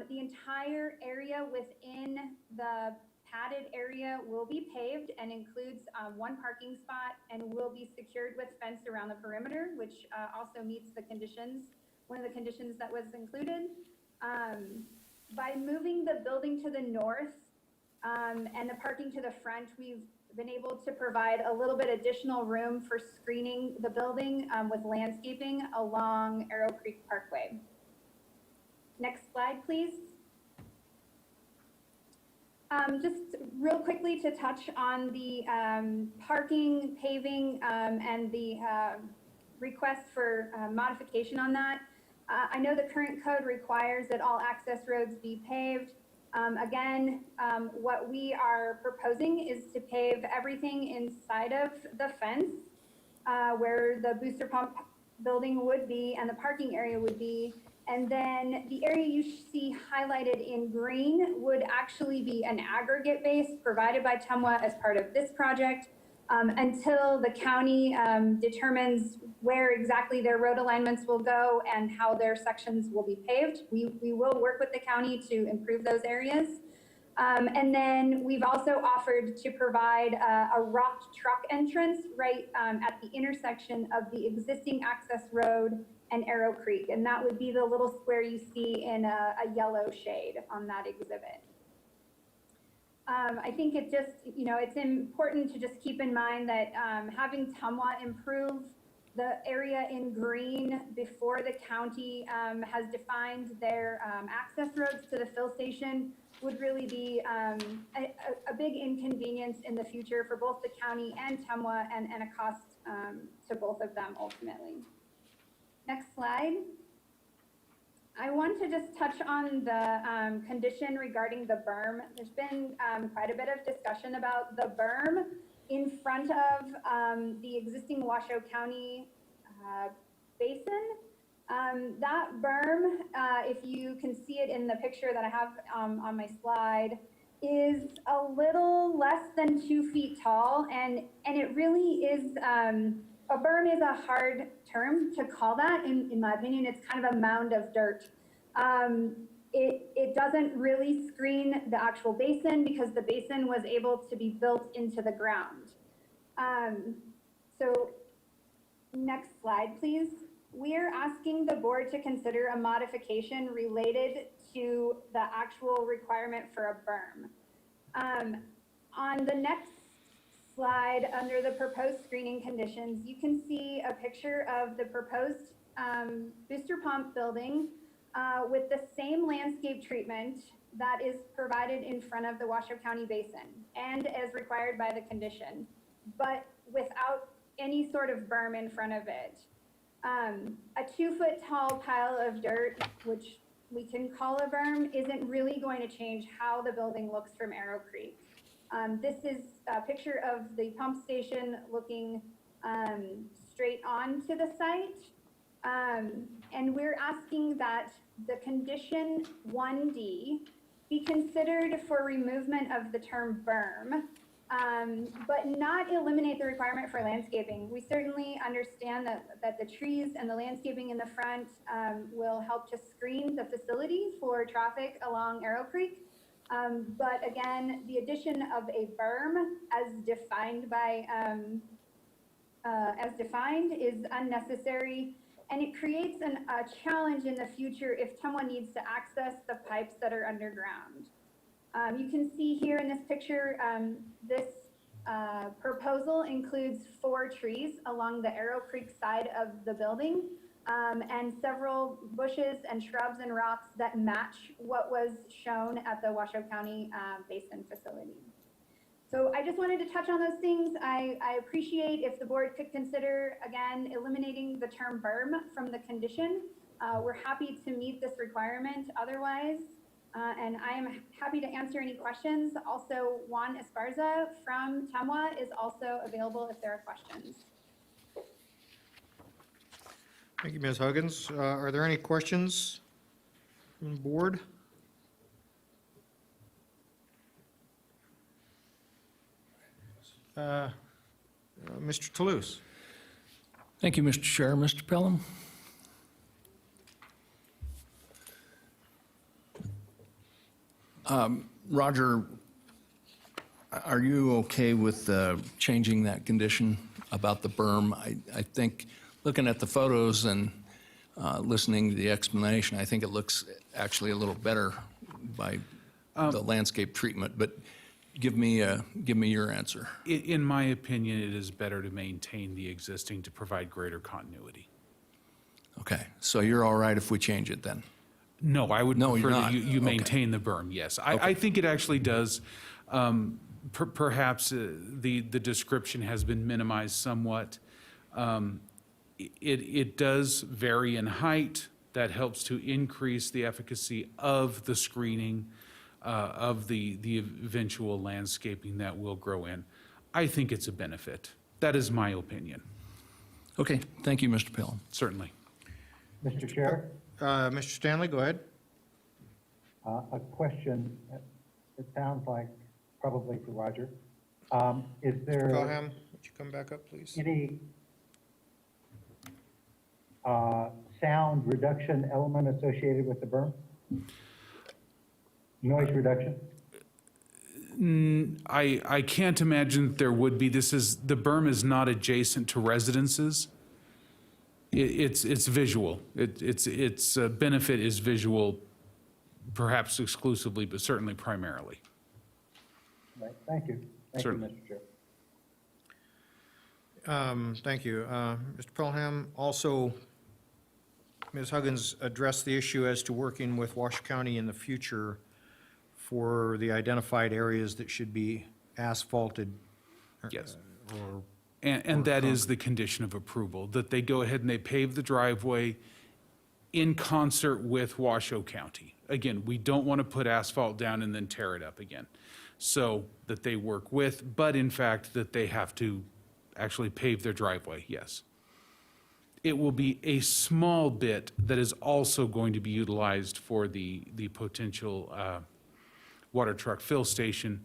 The entire area within the padded area will be paved and includes one parking spot and will be secured with fence around the perimeter, which also meets the conditions, one of the conditions that was included. By moving the building to the north and the parking to the front, we've been able to provide a little bit additional room for screening the building with landscaping along Arrow Creek Parkway. Next slide, please. Just real quickly to touch on the parking, paving, and the request for modification on that. I know the current code requires that all access roads be paved. Again, what we are proposing is to pave everything inside of the fence where the booster pump building would be and the parking area would be. And then the area you see highlighted in green would actually be an aggregate base provided by TUMWA as part of this project until the county determines where exactly their road alignments will go and how their sections will be paved. We will work with the county to improve those areas. And then we've also offered to provide a rocked truck entrance right at the intersection of the existing access road and Arrow Creek. And that would be the little square you see in a yellow shade on that exhibit. I think it just, it's important to just keep in mind that having TUMWA improve the area in green before the county has defined their access roads to the fill station would really be a big inconvenience in the future for both the county and TUMWA and a cost to both of them ultimately. Next slide. I want to just touch on the condition regarding the berm. There's been quite a bit of discussion about the berm in front of the existing Washoe County basin. That berm, if you can see it in the picture that I have on my slide, is a little less than 2 feet tall, and it really is, a berm is a hard term to call that, in my opinion. It's kind of a mound of dirt. It doesn't really screen the actual basin because the basin was able to be built into the ground. So next slide, please. We are asking the board to consider a modification related to the actual requirement for a berm. On the next slide, under the proposed screening conditions, you can see a picture of the proposed booster pump building with the same landscape treatment that is provided in front of the Washoe County Basin and as required by the condition, but without any sort of berm in front of it. A 2-foot tall pile of dirt, which we can call a berm, isn't really going to change how the building looks from Arrow Creek. This is a picture of the pump station looking straight on to the site. And we're asking that the condition 1D be considered for removal of the term berm, but not eliminate the requirement for landscaping. We certainly understand that the trees and the landscaping in the front will help to screen the facility for traffic along Arrow Creek. But again, the addition of a berm as defined is unnecessary, and it creates a challenge in the future if TUMWA needs to access the pipes that are underground. You can see here in this picture, this proposal includes 4 trees along the Arrow Creek side of the building, and several bushes and shrubs and rocks that match what was shown at the Washoe County Basin facility. So I just wanted to touch on those things. I appreciate if the board could consider, again, eliminating the term berm from the condition. We're happy to meet this requirement otherwise, and I am happy to answer any questions. Also, Juan Esparza from TUMWA is also available if there are questions. Thank you, Ms. Huggins. Are there any questions from the board? Mr. Toulouse? Thank you, Mr. Chair. Mr. Pelham? Roger, are you okay with changing that condition about the berm? I think, looking at the photos and listening to the explanation, I think it looks actually a little better by the landscape treatment, but give me your answer. In my opinion, it is better to maintain the existing to provide greater continuity. Okay, so you're all right if we change it then? No, I would No, you're prefer that not. you Okay. maintain the berm, yes. I think it actually does, perhaps the description has been minimized somewhat. It does vary in height. That helps to increase the efficacy of the screening, of the eventual landscaping that will grow in. I think it's a benefit. That is my opinion, Okay, thank you, Mr. Pelham. certainly. Mr. Chair, Mr. Stanley, go ahead. a question, it sounds like probably for Roger. Is there Pelham, would you come back up, please? any sound reduction element associated with the berm? Noise reduction? I can't imagine that there would be. The berm is not adjacent to residences. It's visual. Its benefit is visual, perhaps exclusively, but certainly primarily. Right, thank you. Thank you, Certainly. Mr. Chair. Thank you. Mr. Pelham, also, Ms. Huggins addressed the issue as to working with Washoe County in the future for the identified areas that should be asphalted. Yes. Or And that is the condition of approval, that they go ahead and they pave the driveway in concert with Washoe County. Again, we don't want to put asphalt down and then tear it up again. So that they work with, but in fact, that they have to actually pave their driveway, yes. It will be a small bit that is also going to be utilized for the potential water truck fill station.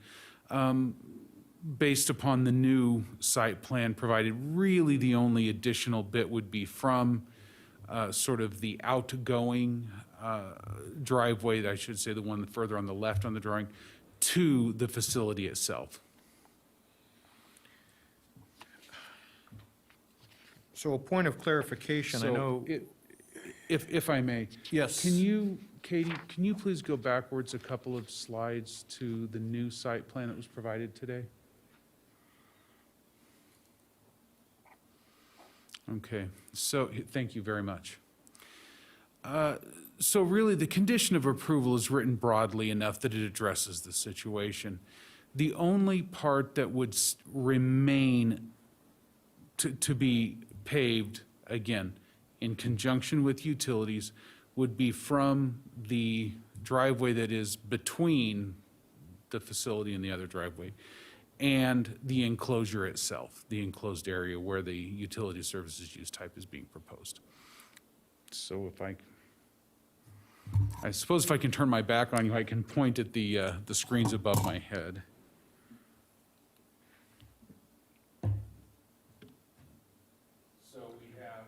Based upon the new site plan provided, really the only additional bit would be from sort of the outgoing driveway, I should say the one further on the left on the drawing, to the facility itself. So a point of clarification, I So know, if I may. Yes. Can you, Katie, can you please go backwards a couple of slides to the new site plan that was provided today? Okay, so, thank you very much. So really, the condition of approval is written broadly enough that it addresses the situation. The only part that would remain to be paved, again, in conjunction with utilities, would be from the driveway that is between the facility and the other driveway, and the enclosure itself, the enclosed area where the utility services use type is being proposed. So I suppose if I can turn my back on you, I can point at the screens above my head. So we have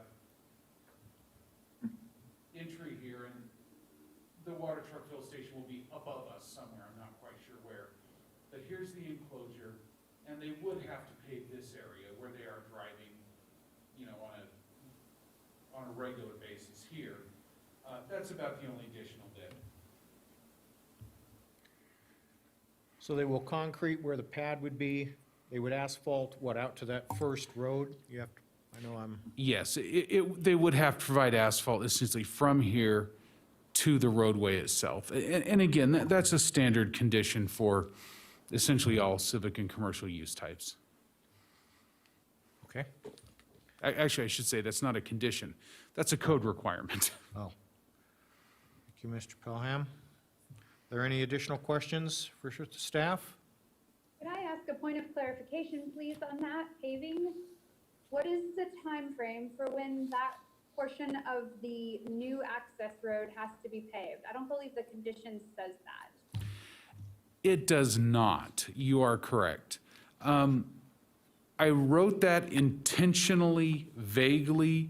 entry here, and the water truck fill station will be above us somewhere, I'm not quite sure where. But here's the enclosure, and they would have to pave this area where they are driving, you know, on a regular basis here. That's about the only additional bit. so they will concrete where the pad would be, they would asphalt, what, out to that first road? You have to, I know I'm, Yes, they would have to provide asphalt essentially from here to the roadway itself. And again, that's a standard condition for essentially all civic and commercial use types. okay. Actually, I should say that's not a condition. That's a code requirement. Oh. Thank you, Mr. Pelham. Are there any additional questions for the staff? Could I ask a point of clarification, please, on that paving? What is the time frame for when that portion of the new access road has to be paved? I don't believe the condition says that. It does not. You are correct. I wrote that intentionally, vaguely,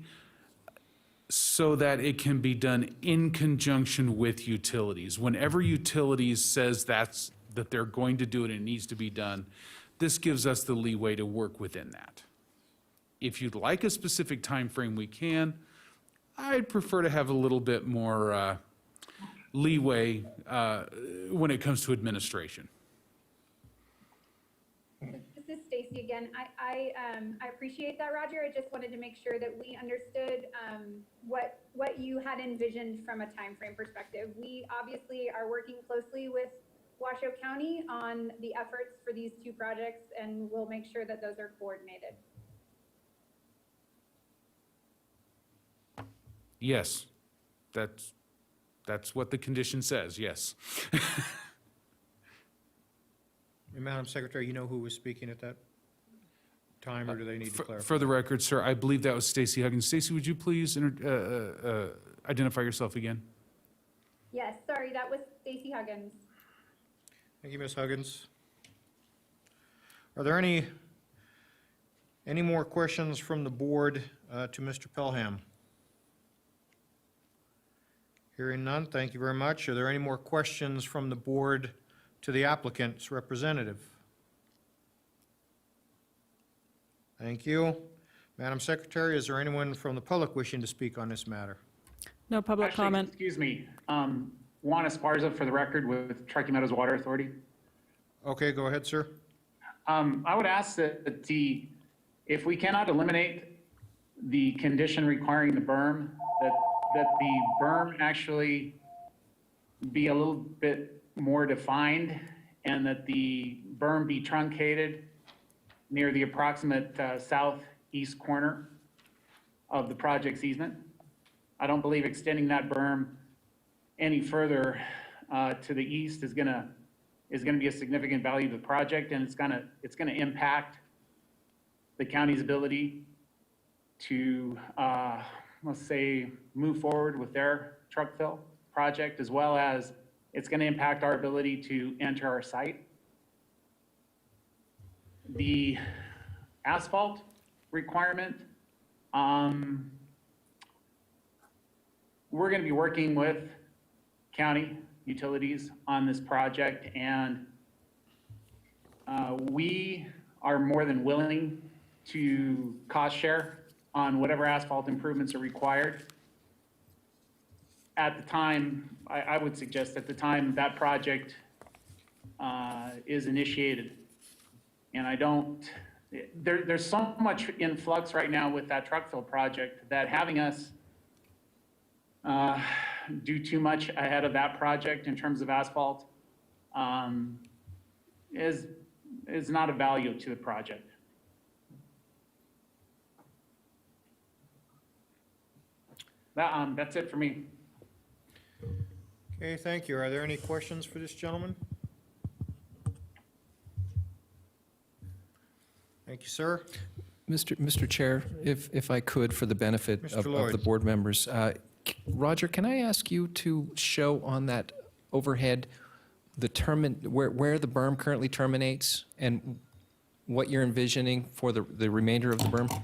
so that it can be done in conjunction with utilities. Whenever utilities says that they're going to do it and it needs to be done, this gives us the leeway to work within that. If you'd like a specific time frame, we can. I'd prefer to have a little bit more leeway when it comes to administration. This is Stacy again. I appreciate that, Roger. I just wanted to make sure that we understood what you had envisioned from a time frame perspective. We obviously are working closely with Washoe County on the efforts for these two projects, and we'll make sure that those are coordinated. Yes, that's what the condition says, yes. And Madam Secretary, you know who was speaking at that time, or do they need to clarify? For the record, sir, I believe that was Stacy Huggins. Stacy, would you please identify yourself again? Yes, sorry, that was Stacy Huggins. Thank you, Ms. Huggins. Are there any more questions from the board to Mr. Pelham? Hearing none, thank you very much. Are there any more questions from the board to the applicant's representative? Thank you. Madam Secretary, is there anyone from the public wishing to speak on this matter? No public comment. Excuse me, Juan Esparza for the record with Truckee Meadows Water Authority. Okay, go ahead, sir. I would ask that if we cannot eliminate the condition requiring the berm, that the berm actually be a little bit more defined and that the berm be truncated near the approximate southeast corner of the project's easement. I don't believe extending that berm any further to the east is gonna be a significant value to the project, and it's gonna impact the county's ability to let's say move forward with their truck fill project, as well as it's going to impact our ability to enter our site. The asphalt requirement, we're going to be working with county utilities on this project, and we are more than willing to cost share on whatever asphalt improvements are required. At the time, I would suggest at the time that project is initiated. And there's so much in flux right now with that truck fill project that having us do too much ahead of that project in terms of asphalt is not a value to the project. That's it for me. Okay, thank you. Are there any questions for this gentleman? Thank you, sir. Mr. Chair, if I could, for the benefit Mr. of the Lloyd. board members, Roger, can I ask you to show on that overhead where the berm currently terminates and what you're envisioning for the remainder of the berm?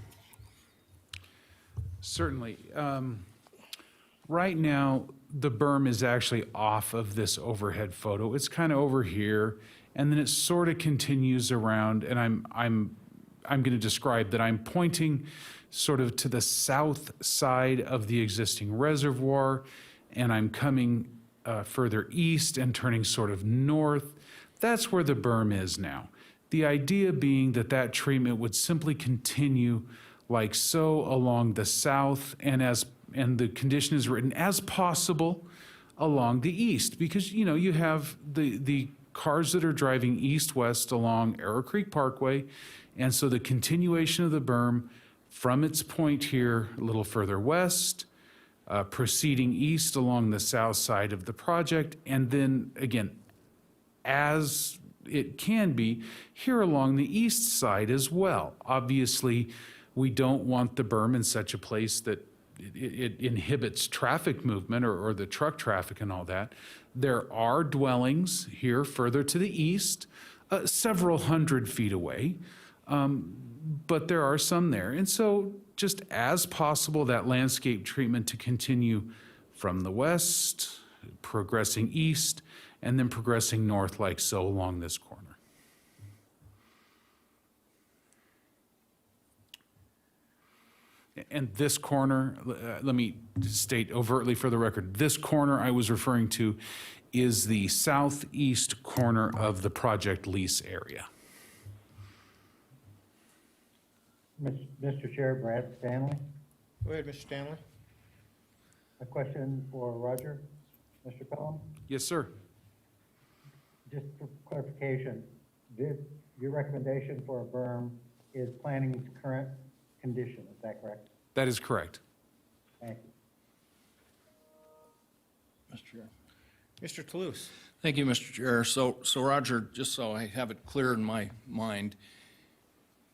Certainly. Right now, the berm is actually off of this overhead photo. It's kind of over here, and then it sort of continues around, and I'm going to describe that I'm pointing sort of to the south side of the existing reservoir, and I'm coming further east and turning sort of north. That's where the berm is now. The idea being that treatment would simply continue like so along the south, and the condition is written as possible along the east, because you have the cars that are driving east-west along Arrow Creek Parkway, and so the continuation of the berm from its point here a little further west, proceeding east along the south side of the project, and then again, as it can be, here along the east side as well. Obviously, we don't want the berm in such a place that it inhibits traffic movement or the truck traffic and all that. There are dwellings here further to the east, several hundred feet away, but there are some there. And so just as possible, that landscape treatment to continue from the west, progressing east, and then progressing north like so along this corner. And this corner, let me state overtly for the record, this corner I was referring to is the southeast corner of the project lease area. Mr. Chair, Brad Stanley, Go ahead, Mr. Stanley. a question for Roger. Mr. Pelham, Yes, sir. just for clarification, your recommendation for a berm is planning's current condition, is that correct? That is correct. Thank you. Mr. Chair. Mr. Toulouse. Thank you, Mr. Chair. So Roger, just so I have it clear in my mind,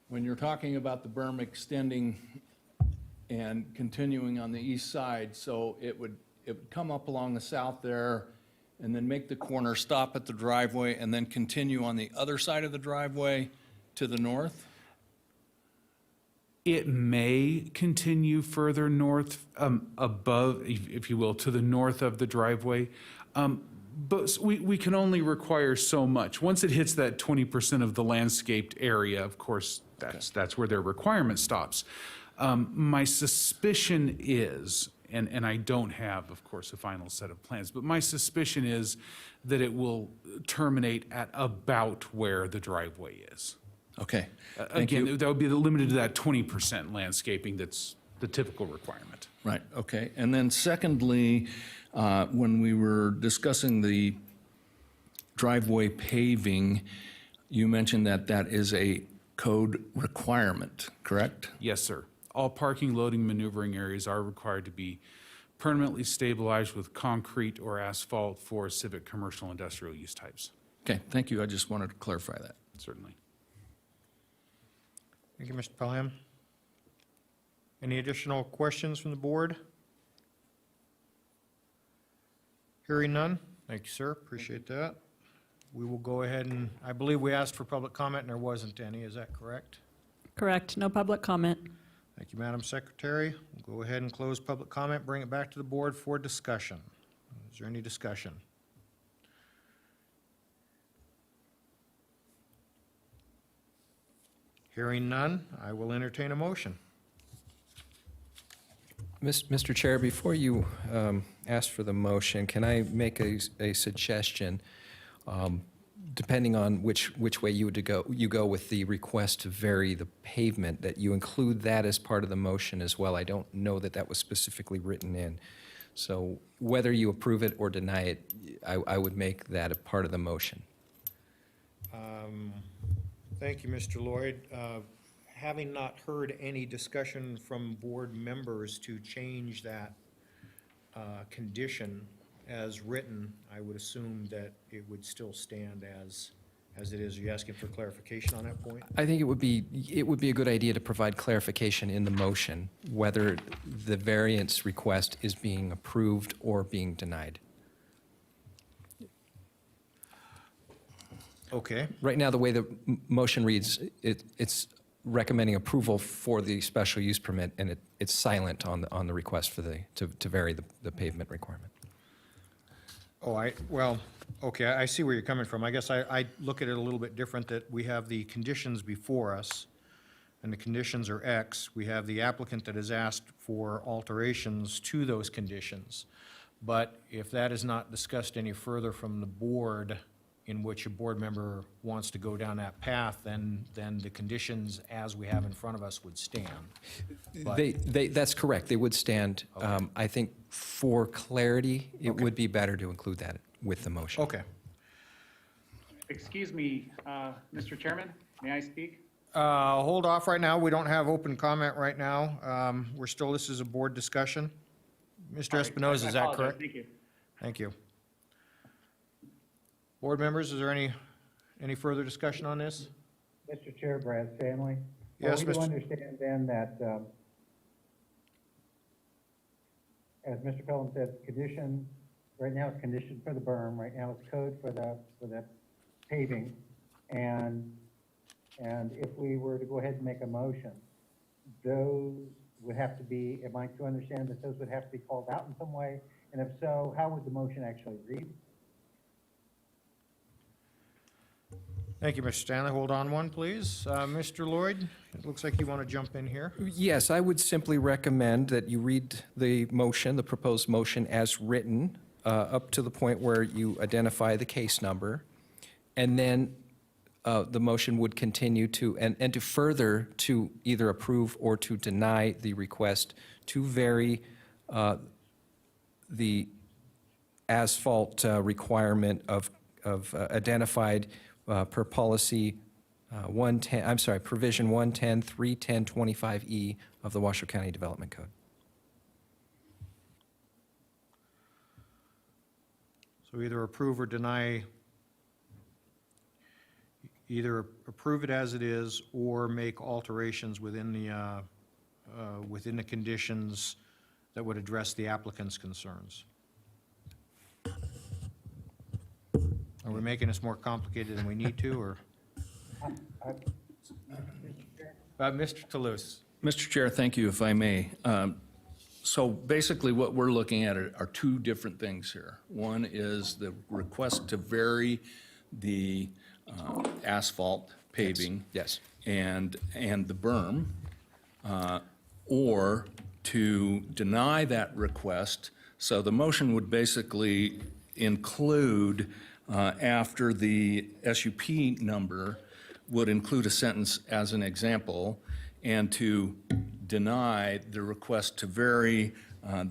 when you're talking about the berm extending and continuing on the east side, so it would come up along the south there and then make the corner, stop at the driveway, and then continue on the other side of the driveway to the north? It may continue further north, above, if you will, to the north of the driveway. But we can only require so much. Once it hits that 20% of the landscaped area, of course, that's where their requirement stops. My suspicion is, and I don't have, of course, a final set of plans, but my suspicion is that it will terminate at about where the driveway is. Okay. Thank you. Again, that would be limited to that 20% landscaping that's the typical requirement. Right, okay. And then secondly, when we were discussing the driveway paving, you mentioned that that is a code requirement, correct? Yes, sir. All parking, loading, maneuvering areas are required to be permanently stabilized with concrete or asphalt for civic, commercial, industrial use types. Okay, thank you. I just wanted to clarify that. Certainly. Thank you, Mr. Pelham. Any additional questions from the board? Hearing none. Thank you, sir. Appreciate that. We will go ahead and, I believe we asked for public comment and there wasn't any. Is that correct? Correct, no public comment. Thank you, Madam Secretary. We'll go ahead and close public comment, bring it back to the board for discussion. Is there any discussion? Hearing none, I will entertain a motion. Mr. Chair, before you ask for the motion, can I make a suggestion? Depending on which way you go with the request to vary the pavement, that you include that as part of the motion as well. I don't know that that was specifically written in. So whether you approve it or deny it, I would make that a part of the motion. Thank you, Mr. Lloyd. Having not heard any discussion from board members to change that condition as written, I would assume that it would still stand as it is. Are you asking for clarification on that point? I think it would be a good idea to provide clarification in the motion, whether the variance request is being approved or being denied. Okay. Right now, the way the motion reads, it's recommending approval for the special use permit, and it's silent on the request for to vary the pavement requirement. Oh, well, okay, I see where you're coming from. I guess I look at it a little bit different, that we have the conditions before us, and the conditions are X. We have the applicant that has asked for alterations to those conditions. But if that is not discussed any further from the board, in which a board member wants to go down that path, then the conditions as we have in front of us would stand. But- That's correct, they would stand. Okay. I think for clarity, it would be better to include that with the motion. Okay. Excuse me, Mr. Chairman, may I speak? Hold off right now. We don't have open comment right now. This is a board discussion. Mr. Espinoza, is that correct? Thank you. Thank you. Board members, is there any further discussion on this? Mr. Chair, Brad Stanley. Yes, We do Mr. understand then that as Mr. Pelham said, condition, right now it's condition for the berm, right now it's code for the paving. And if we were to go ahead and make a motion, those would have to be, am I to understand that those would have to be called out in some way? And if so, how would the motion actually read? Thank you, Mr. Stanley. Hold on one, please. Mr. Lloyd, it looks like you want to jump in here. Yes, I would simply recommend that you read the motion, the proposed motion as written, up to the point where you identify the case number, and then the motion would continue to, and to further to either approve or to deny the request to vary the asphalt requirement of identified per policy 110, I'm sorry, provision 110, 310, 25E of the Washoe County Development Code. So either approve or deny, either approve it as it is or make alterations within the conditions that would address the applicant's concerns. Are we making this more complicated than we need to, or? Mr. Toulouse. Mr. Chair, thank you, if I may. So basically, what we're looking at are two different things here. One is the request to vary the asphalt paving. Yes. And the berm, or to deny that request. So the motion would basically include, after the SUP number, would include a sentence as an example, and to deny the request to vary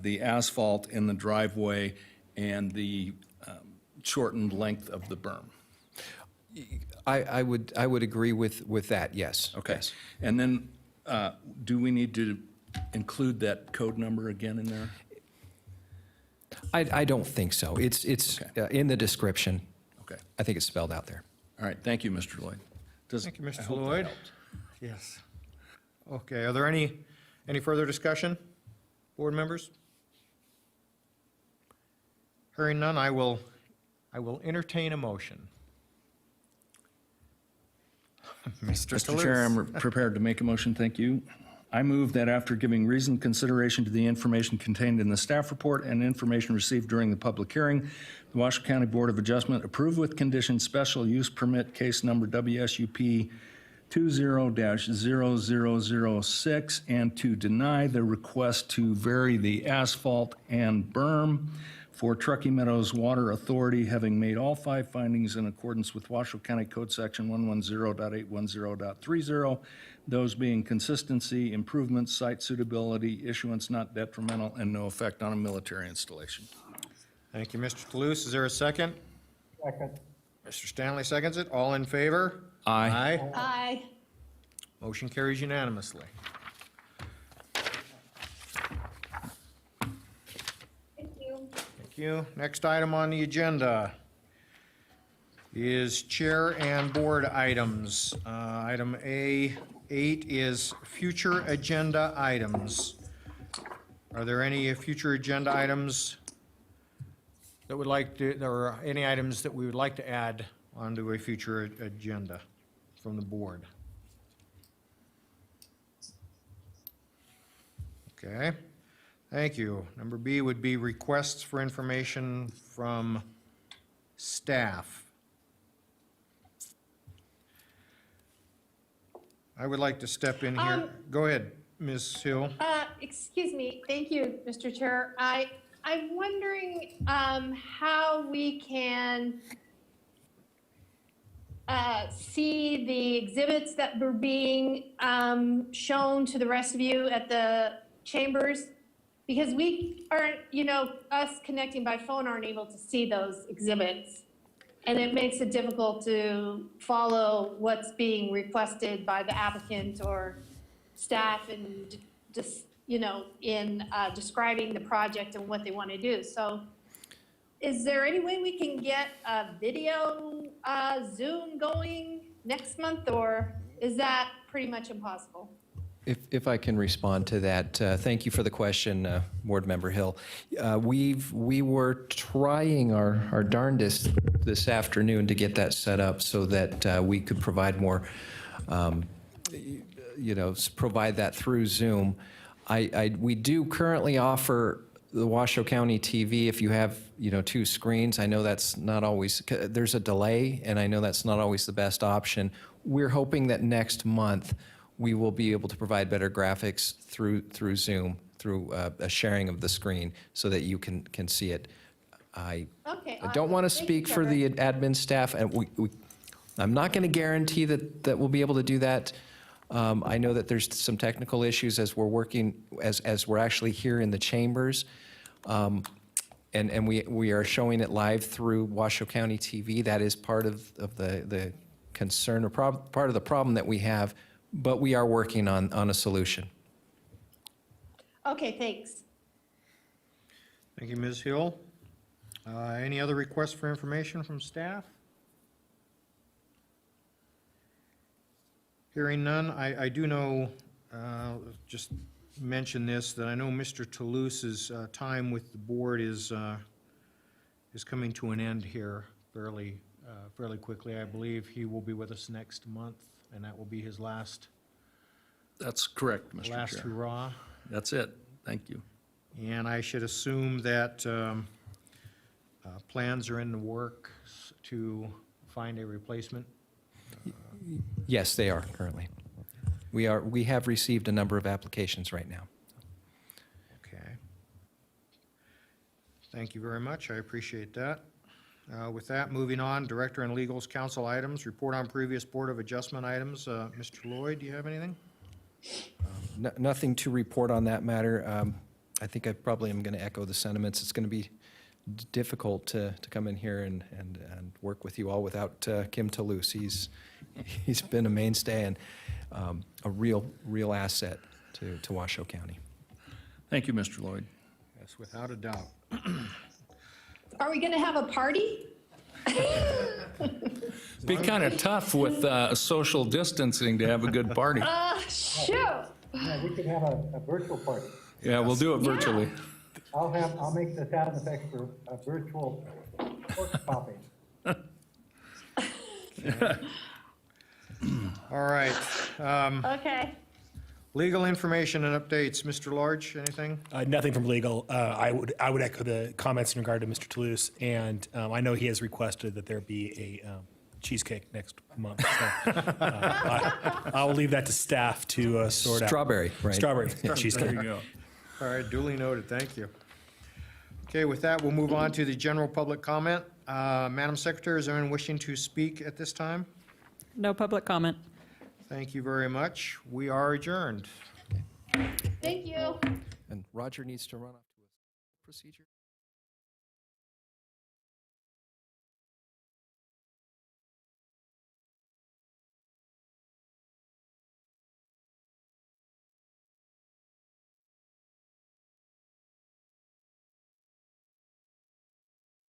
the asphalt in the driveway and the shortened length of the berm. I would agree with that, yes. Okay. Yes. And then, do we need to include that code number again in there? I don't think so. It's in the description. Okay. I think it's spelled out there. All right, thank you, Mr. Lloyd. Thank you, I Mr. hope that Lloyd. helped. Yes. Okay, are there any further discussion, board members? Hearing none, I will entertain a motion. Mr. Chair, I'm prepared to make a motion, thank you. I move that after giving reasoned consideration to the information contained in the staff report and information received during the public hearing, the Washoe County Board of Adjustment approve with conditions special use permit case number WSUP 20-0006 and to deny the request to vary the asphalt and berm for Truckee Meadows Water Authority, having made all 5 findings in accordance with Washoe County Code Section 110.810.30, those being consistency, improvements, site suitability, issuance not detrimental, and no effect on a military installation. Thank you, Mr. Toulouse. Is there a second? Second. Mr. Stanley seconds it. All in favor? Aye. Aye. Motion carries unanimously. Thank you. Thank you. Next item on the agenda is chair and board items. Item A8 is future agenda items. Are there any future agenda items that would like to, or any items that we would like to add onto a future agenda from the board? Okay, thank you. Number B would be requests for information from staff. I would like to step in here. Go ahead, Ms. Hill. Excuse me, thank you, Mr. Chair. I'm wondering how we can see the exhibits that were being shown to the rest of you at the chambers, because we aren't, us connecting by phone aren't able to see those exhibits. And it makes it difficult to follow what's being requested by the applicant or staff and just, in describing the project and what they want to do. So is there any way we can get a video Zoom going next month, or is that pretty much impossible? If I can respond to that, thank you for the question, Board Member Hill. We were trying our darndest this afternoon to get that set up so that we could provide more, provide that through Zoom. We do currently offer the Washoe County TV if you have, 2 screens. I know that's not always, there's a delay, and I know that's not always the best option. We're hoping that next month we will be able to provide better graphics through Zoom, through a sharing of the screen so that you can see it. I don't want to speak for the admin staff, and I'm not going to guarantee that we'll be able to do that. I know that there's some technical issues as we're working, as we're actually here in the chambers. And we are showing it live through Washoe County TV. That is part of the concern or part of the problem that we have, but we are working on a solution. Okay, thanks. Thank you, Ms. Hill. Any other requests for information from staff? Hearing none, I do know, just mention this, that I know Mr. Toulouse's time with the board is coming to an end here fairly quickly. I believe he will be with us next month, and that will be his last That's correct, Mr. Chair. last hurrah. That's it. Thank you. And I should assume that plans are in the works to find a replacement. Yes, they are currently. We have received a number of applications right now. Okay. Thank you very much. I appreciate that. With that, moving on, Director and Legal's council items, report on previous Board of Adjustment items. Mr. Lloyd, do you have anything? Nothing to report on that matter. I think I probably am going to echo the sentiments. It's going to be difficult to come in here and work with you all without Kim Toulouse. He's been a mainstay and a real asset to Washoe County. Thank you, Mr. Lloyd. Yes, without a doubt. Are we going to have a party? Be kind of tough with social distancing to have a good party. Shoot. Yeah, we could have a virtual party. Yeah, we'll do it virtually. I'll make the sound effects for a virtual pork popping. All right. Okay. Legal information and updates. Mr. Large, anything? Nothing from legal. I would echo the comments in regard to Mr. Toulouse, and I know he has requested that there be a cheesecake next month. So, I'll leave that to staff to sort out. Strawberry, right? Strawberry cheesecake. There you go. All right, duly noted. Thank you. Okay, with that, we'll move on to the general public comment. Madam Secretary, is anyone wishing to speak at this time? No public comment. Thank you very much. We are adjourned. Thank you. And Roger needs to run off to a procedure.